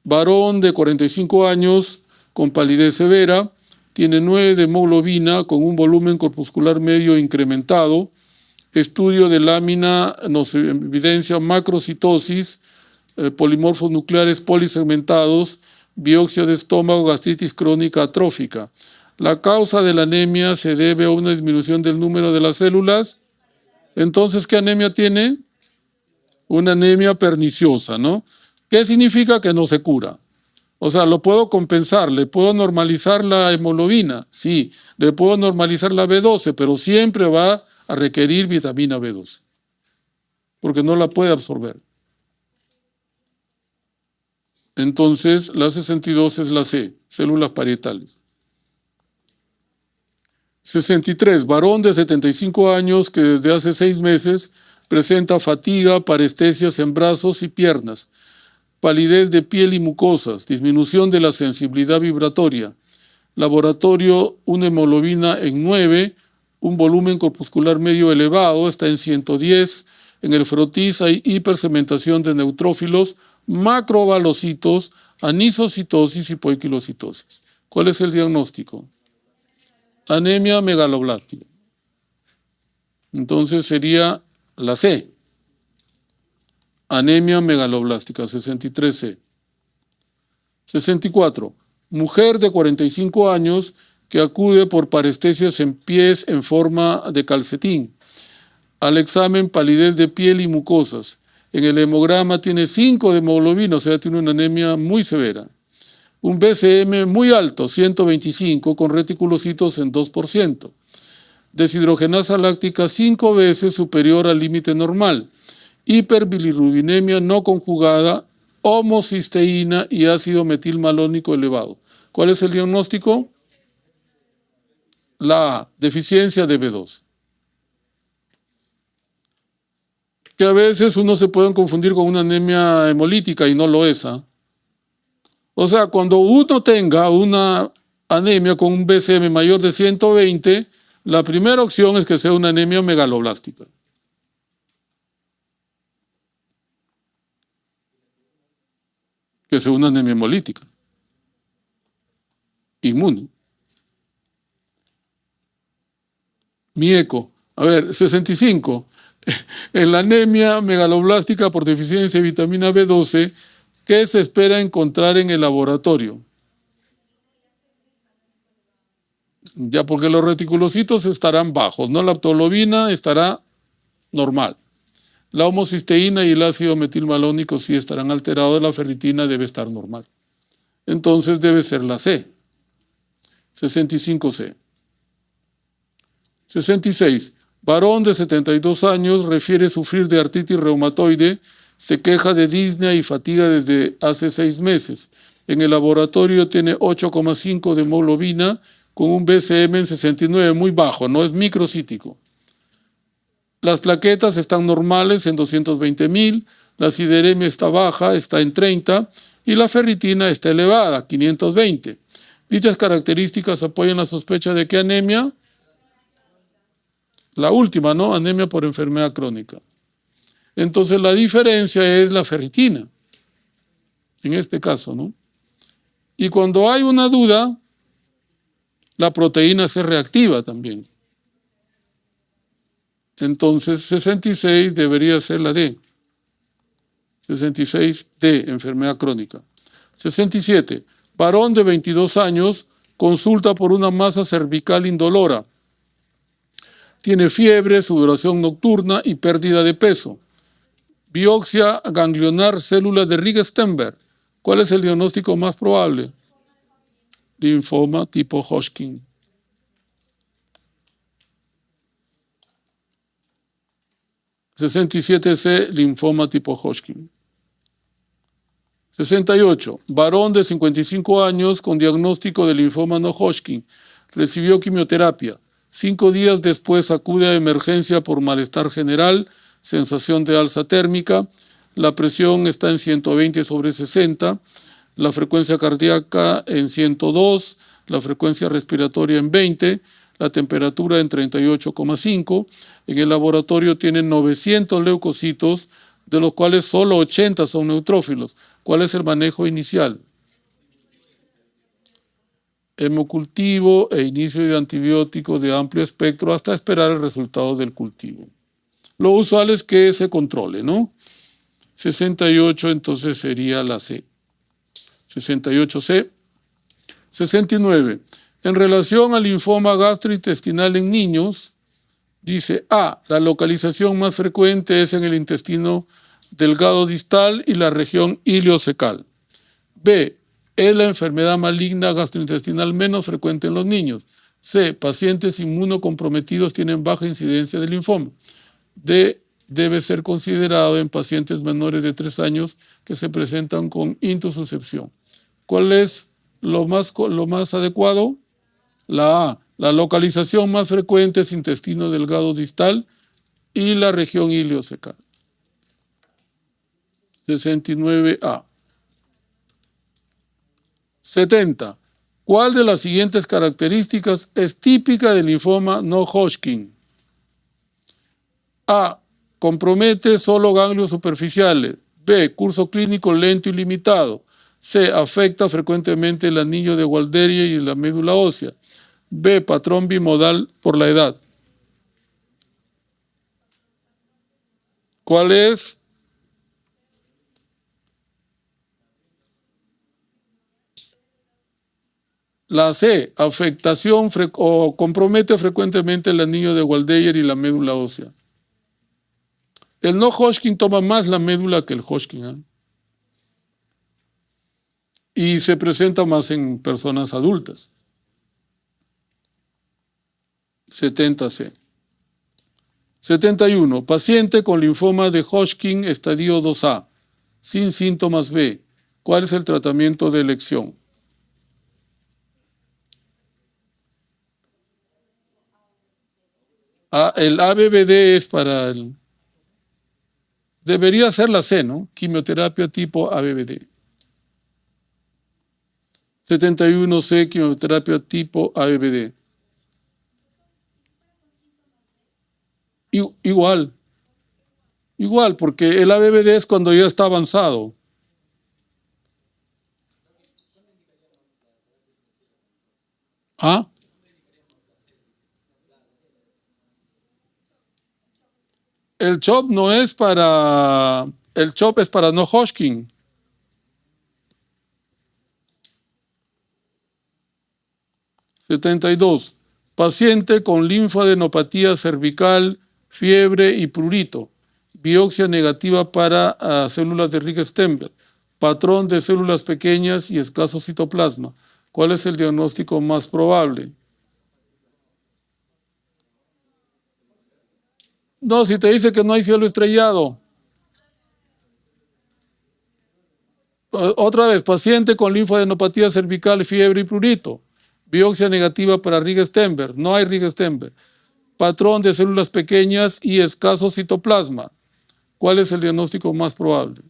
Varón de 45 años con palidez severa, tiene 9 de hemoglobina con un volumen corpuscular medio incrementado. Estudio de lámina nos evidencia macrocitosis, polimorfos nucleares polisegmentados, biopsia de estómago, gastritis crónica atrófica. La causa de la anemia se debe a una disminución del número de las células. Entonces, ¿qué anemia tiene? Una anemia perniciosa, ¿no? ¿Qué significa? Que no se cura. O sea, lo puedo compensar, le puedo normalizar la hemoglobina, sí, le puedo normalizar la B12, pero siempre va a requerir vitamina B12, porque no la puede absorber. Entonces, la 62 es la C, células parietales. 63. Varón de 75 años que desde hace 6 meses presenta fatiga, parestesias en brazos y piernas, palidez de piel y mucosas, disminución de la sensibilidad vibratoria. Laboratorio, una hemoglobina en 9, un volumen corpuscular medio elevado, está en 110. En el frotis hay hipersegmentación de neutrófilos, macrovalocitos, anisocitosis y poiquilocitosis. ¿Cuál es el diagnóstico? Anemia megaloblástica. Entonces sería la C. Anemia megaloblástica, 63C. 64. Mujer de 45 años que acude por parestesias en pies en forma de calcetín. Al examen, palidez de piel y mucosas. En el hemograma tiene 5 de hemoglobina, o sea, tiene una anemia muy severa. Un BCM muy alto, 125, con reticulocitos en 2%. Deshidrogenasa láctica 5 veces superior al límite normal. Hiperbilirrubinemia no conjugada, homocisteína y ácido metilmalónico elevado. ¿Cuál es el diagnóstico? La A, deficiencia de B2. Que a veces uno se puede confundir con una anemia hemolítica y no lo es. O sea, cuando uno tenga una anemia con un BCM mayor de 120, la primera opción es que sea una anemia megaloblástica. Que sea una anemia hemolítica. Inmune. Mi eco. A ver, 65. En la anemia megaloblástica por deficiencia de vitamina B12, ¿qué se espera encontrar en el laboratorio? Ya, porque los reticulocitos estarán bajos, ¿no? La aptoglobina estará normal. La homocisteína y el ácido metilmalónico sí estarán alterados, la ferritina debe estar normal. Entonces debe ser la C. 65C. 66. Varón de 72 años refiere sufrir de artritis reumatoide, se queja de disnea y fatiga desde hace 6 meses. En el laboratorio tiene 8,5 de hemoglobina con un BCM en 69, muy bajo, no es microcítico. Las plaquetas están normales en 220.000, la sideremia está baja, está en 30, y la ferritina está elevada, 520. Dichas características apoyan la sospecha de que anemia, la última, ¿no? Anemia por enfermedad crónica. Entonces la diferencia es la ferritina, en este caso, ¿no? Y cuando hay una duda, la proteína se reactiva también. Entonces 66 debería ser la D. 66D, enfermedad crónica. 67. Varón de 22 años consulta por una masa cervical indolora. Tiene fiebre, sudoración nocturna y pérdida de peso. Biopsia ganglionar, células de Rieger-Steinberg. ¿Cuál es el diagnóstico más probable? Linfoma tipo Hodgkin. (67C), linfoma tipo Hodgkin. 68. Varón de 55 años con diagnóstico de linfoma no Hodgkin. Recibió quimioterapia. 5 días después acude a emergencia por malestar general, sensación de alza térmica. La presión está en 120/60. La frecuencia cardíaca en 102. La frecuencia respiratoria en 20. La temperatura en 38,5. En el laboratorio tienen 900 leucocitos, de los cuales solo 80 son neutrófilos. ¿Cuál es el manejo inicial? Hemocultivo e inicio de antibióticos de amplio espectro hasta esperar el resultado del cultivo. Lo usual es que se controle, ¿no? 68 entonces sería la C. 68C. 69. En relación al linfoma gastrointestinal en niños, dice A, la localización más frecuente es en el intestino delgado distal y la región iliocecal. B, es la enfermedad maligna gastrointestinal menos frecuente en los niños. C, pacientes inmunocomprometidos tienen baja incidencia de linfoma. D, debe ser considerado en pacientes menores de 3 años que se presentan con intususcepción. ¿Cuál es lo más adecuado? La A, la localización más frecuente es intestino delgado distal y la región iliocecal. 69A. 70. ¿Cuál de las siguientes características es típica del linfoma no Hodgkin? A, compromete solo ganglios superficiales. B, curso clínico lento y limitado. C, afecta frecuentemente el anillo de Walderia y la médula ósea. B, patrón bimodal por la edad. ¿Cuál es? La C, afectación o compromete frecuentemente el anillo de Waldeyer y la médula ósea. El no Hodgkin toma más la médula que el Hodgkin, ¿eh? Y se presenta más en personas adultas. 70C. 71. Paciente con linfoma de Hodgkin estadio 2A, sin síntomas B. ¿Cuál es el tratamiento de elección? El ABVD es para el... Debería ser la C, ¿no? Quimioterapia tipo ABVD. 71C, quimioterapia tipo ABVD. Igual, porque el ABVD es cuando ya está avanzado. ¿Ah? El CHOP no es para... El CHOP es para no Hodgkin. (72) Paciente con linfadenopatía cervical, fiebre y prurito. Biopsia negativa para células de Rieger-Steinberg. Patrón de células pequeñas y escaso citoplasma. ¿Cuál es el diagnóstico más probable? No, si te dice que no hay cielo estrellado. Otra vez, paciente con linfadenopatía cervical, fiebre y prurito. Biopsia negativa para Rieger-Steinberg. No hay Rieger-Steinberg. Patrón de células pequeñas y escaso citoplasma. ¿Cuál es el diagnóstico más probable?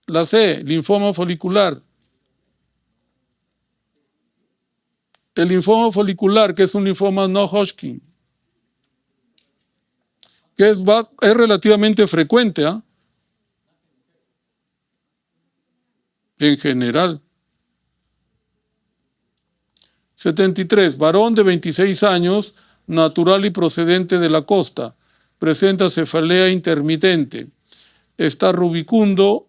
La C, linfoma folicular. El linfoma folicular, que es un linfoma no Hodgkin, que es relativamente frecuente, ¿eh? En general. 73. Varón de 26 años, natural y procedente de la costa. Presenta cefalea intermitente. Está rubicundo.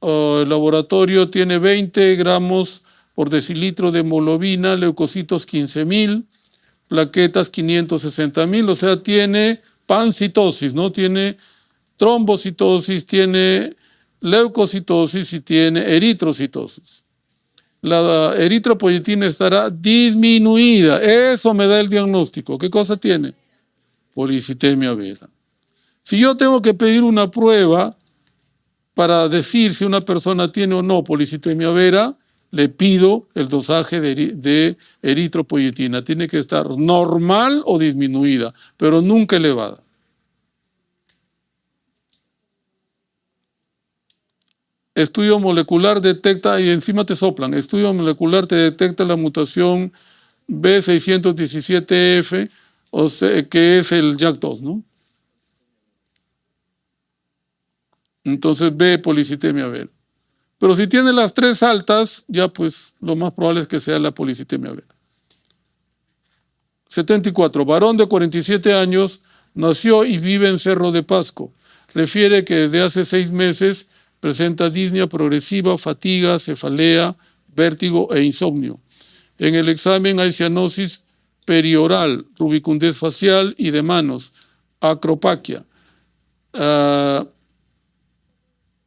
El laboratorio tiene 20 gramos por decilitro de hemoglobina, leucocitos 15.000, plaquetas 560.000, o sea, tiene pancitosis, ¿no? Tiene trombocitosis, tiene leucocitosis y tiene eritrocitosis. La eritropoyetina estará disminuida. Eso me da el diagnóstico. ¿Qué cosa tiene? Policitemia vera. Si yo tengo que pedir una prueba para decir si una persona tiene o no policitemia vera, le pido el dosaje de eritropoyetina. Tiene que estar normal o disminuida, pero nunca elevada. Estudio molecular detecta, y encima te soplan, estudio molecular te detecta la mutación B617F, o sea, que es el JAK2, ¿no? Entonces B, policitemia vera. Pero si tiene las tres altas, ya pues lo más probable es que sea la policitemia vera. 74. Varón de 47 años, nació y vive en Cerro de Pasco. Refiere que desde hace 6 meses presenta disnea progresiva, fatiga, cefalea, vértigo e insomnio. En el examen hay cianosis perioral, rubicundez facial y de manos, acropaquia.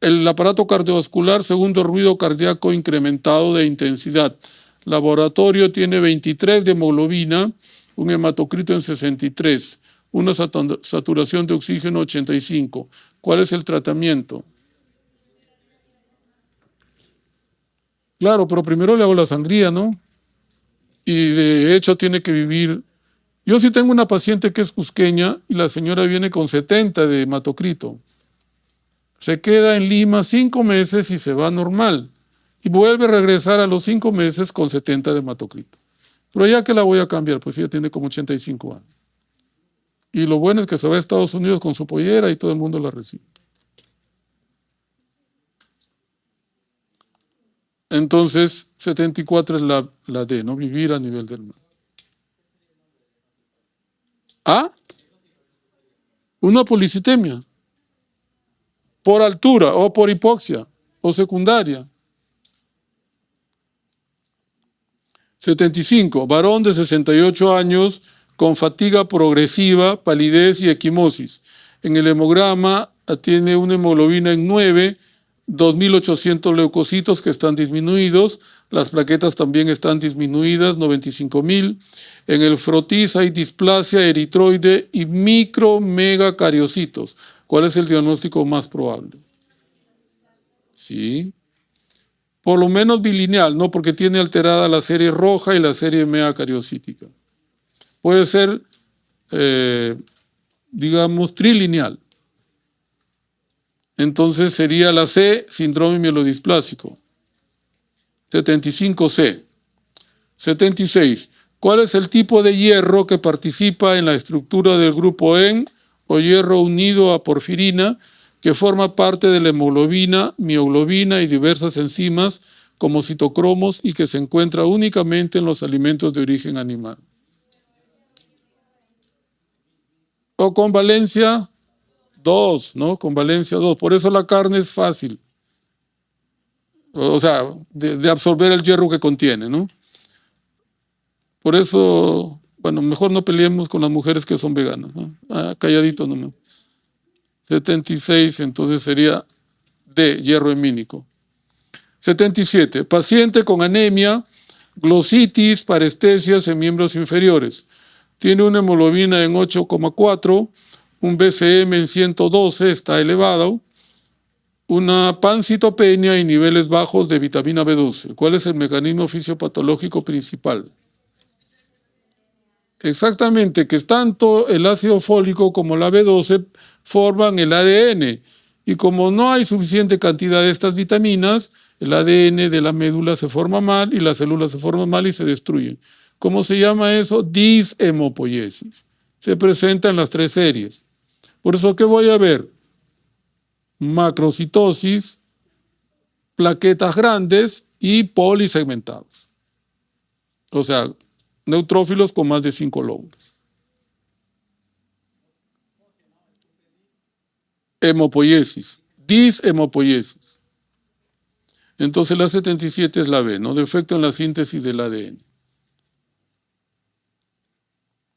El aparato cardiovascular, segundo ruido cardíaco incrementado de intensidad. Laboratorio tiene 23 de hemoglobina, un hematocrito en 63, una saturación de oxígeno 85. ¿Cuál es el tratamiento? Claro, pero primero le hago la sangría, ¿no? Y de hecho tiene que vivir. Yo sí tengo una paciente que es cusqueña y la señora viene con 70 de hematocrito. Se queda en Lima 5 meses y se va normal. Y vuelve a regresar a los 5 meses con 70 de hematocrito. Pero ya que la voy a cambiar, pues ella tiene como 85 años. Y lo bueno es que se va a Estados Unidos con su pollera y todo el mundo la recibe. Entonces, 74 es la D, ¿no? Vivir a nivel del mar. ¿Ah? Una policitemia. Por altura o por hipoxia o secundaria. 75. Varón de 68 años con fatiga progresiva, palidez y equimosis. En el hemograma tiene una hemoglobina en 9, 2.800 leucocitos que están disminuidos. Las plaquetas también están disminuidas, 95.000. En el frotis hay displasia eritroide y micromegacariocitos. ¿Cuál es el diagnóstico más probable? Sí. Por lo menos bilineal, ¿no? Porque tiene alterada la serie roja y la serie megacariocítica. Puede ser, digamos, trilineal. Entonces sería la C, síndrome mielodisplásico. 75C. 76. ¿Cuál es el tipo de hierro que participa en la estructura del grupo EN o hierro unido a porfirina, que forma parte de la hemoglobina, mioglobina y diversas enzimas como citocromos y que se encuentra únicamente en los alimentos de origen animal? O con valencia 2, ¿no? Con valencia 2. Por eso la carne es fácil. O sea, de absorber el hierro que contiene, ¿no? Por eso, bueno, mejor no peleemos con las mujeres que son veganas, ¿no? Calladito nomás. 76, entonces sería D, hierro hemínico. 77. Paciente con anemia, glositis, parestesias en miembros inferiores. Tiene una hemoglobina en 8,4, un BCM en 112, está elevado, una pancitopenia y niveles bajos de vitamina B12. ¿Cuál es el mecanismo fisiopatológico principal? Exactamente, que tanto el ácido fólico como la B12 forman el ADN. Y como no hay suficiente cantidad de estas vitaminas, el ADN de la médula se forma mal y las células se forman mal y se destruyen. ¿Cómo se llama eso? Dishemopoiesis. Se presenta en las 3 series. Por eso, ¿qué voy a ver? Macrocitosis, plaquetas grandes y polisegmentados. O sea, neutrófilos con más de 5 lóbulos. Hemopoiesis, dishemopoiesis. Entonces la 77 es la B, ¿no? Defecto en la síntesis del ADN.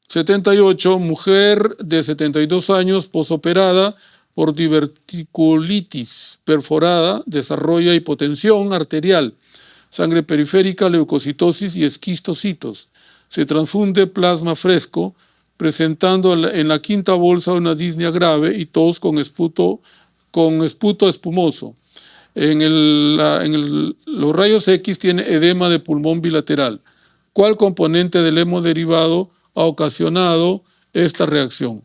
78, mujer de 72 años, posoperada por diverticulitis perforada, desarrolla hipotensión arterial, sangre periférica, leucocitosis y esquistocitos. Se transfunde plasma fresco, presentando en la quinta bolsa una disnea grave y tos con esputo espumoso. Los rayos X tiene edema de pulmón bilateral. ¿Cuál componente del hemoderivado ha ocasionado esta reacción?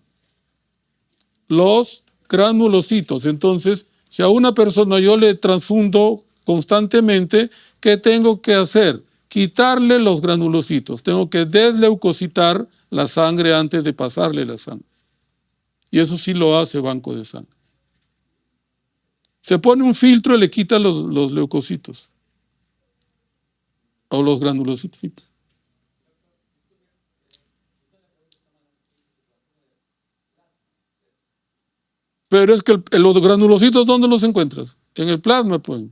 Los granulocitos. Entonces, si a una persona yo le transfundo constantemente, ¿qué tengo que hacer? Quitarle los granulocitos. Tengo que desleucocitar la sangre antes de pasarle la sangre. Y eso sí lo hace banco de sangre. Se pone un filtro y le quita los leucocitos. O los granulocitos. Pero es que los granulocitos, ¿dónde los encuentras? En el plasma, pues.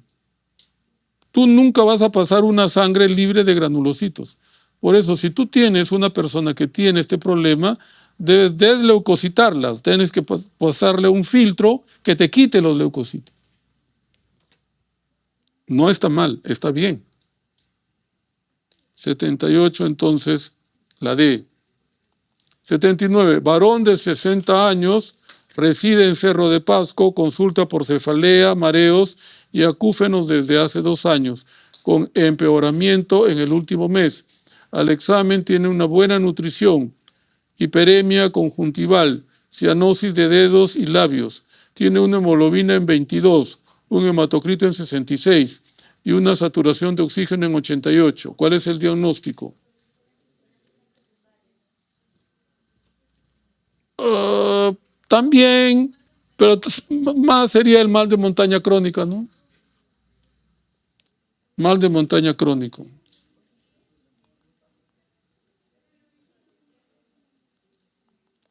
Tú nunca vas a pasar una sangre libre de granulocitos. Por eso, si tú tienes una persona que tiene este problema, debes desleucocitarlas. Tienes que pasarle un filtro que te quite los leucocitos. No está mal, está bien. 78, entonces, la D. 79, varón de 60 años, reside en Cerro de Pasco, consulta por cefalea, mareos y acúfenos desde hace 2 años, con empeoramiento en el último mes. Al examen tiene una buena nutrición, hiperemia conjuntival, cianosis de dedos y labios. Tiene una hemoglobina en 22, un hematocrito en 66 y una saturación de oxígeno en 88. ¿Cuál es el diagnóstico? También, pero más sería el mal de montaña crónica, ¿no? Mal de montaña crónico.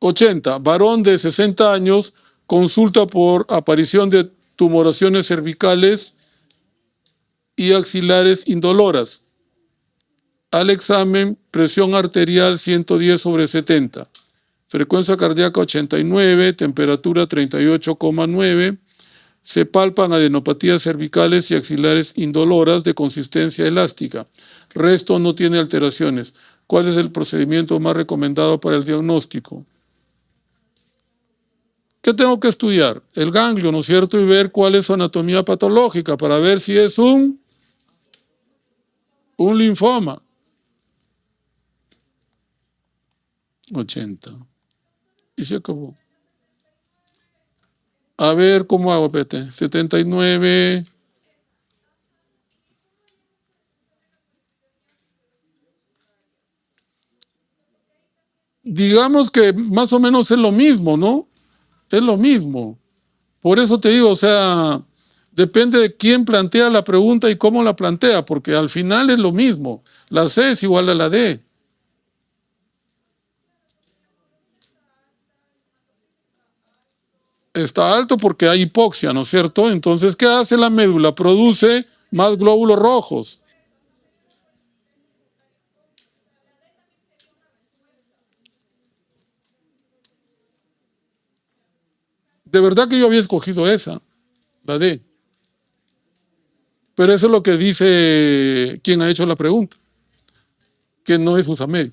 (80) Varón de 60 años consulta por aparición de tumoraciones cervicales y axilares indoloras. Al examen, presión arterial 110/70. Frecuencia cardíaca 89, temperatura 38,9. Se palpan adenopatías cervicales y axilares indoloras de consistencia elástica. Resto no tiene alteraciones. ¿Cuál es el procedimiento más recomendado para el diagnóstico? ¿Qué tengo que estudiar? El ganglio, ¿no es cierto? Y ver cuál es su anatomía patológica para ver si es un linfoma. 80. Y se acabó. A ver cómo hago, Pete. 79. Digamos que más o menos es lo mismo, ¿no? Es lo mismo. Por eso te digo, o sea, depende de quién plantea la pregunta y cómo la plantea, porque al final es lo mismo. La C es igual a la D. Está alto porque hay hipoxia, ¿no es cierto? Entonces, ¿qué hace la médula? Produce más glóbulos rojos. De verdad que yo había escogido esa, la D. Pero eso es lo que dice quien ha hecho la pregunta, que no es USAMED.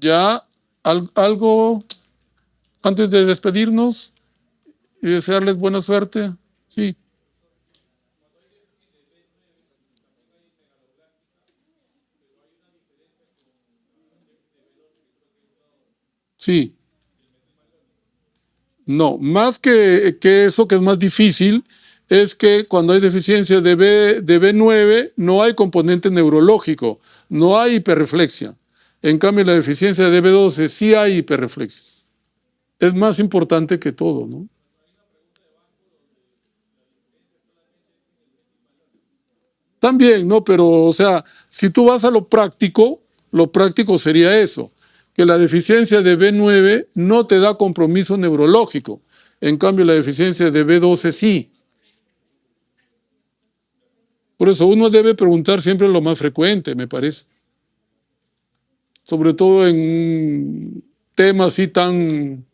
Ya, algo antes de despedirnos y desearles buena suerte. Sí. Sí. No, más que eso que es más difícil, es que cuando hay deficiencia de B9 no hay componente neurológico, no hay hiperreflexia. En cambio, la deficiencia de B12 sí hay hiperreflexia. Es más importante que todo, ¿no? También, ¿no? Pero, o sea, si tú vas a lo práctico sería eso, que la deficiencia de B9 no te da compromiso neurológico. En cambio, la deficiencia de B12 sí. Por eso uno debe preguntar siempre lo más frecuente, me parece. Sobre todo en temas así tan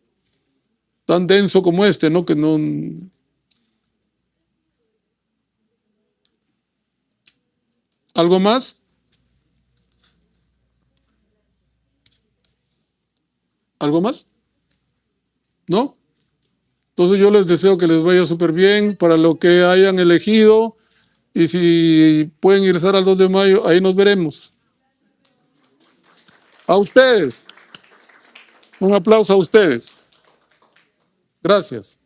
denso como este, ¿no? Que no. ¿Algo más? ¿Algo más? ¿No? Entonces yo les deseo que les vaya súper bien para lo que hayan elegido y si pueden ingresar al 2 de mayo, ahí nos veremos. A ustedes. Un aplauso a ustedes. Gracias.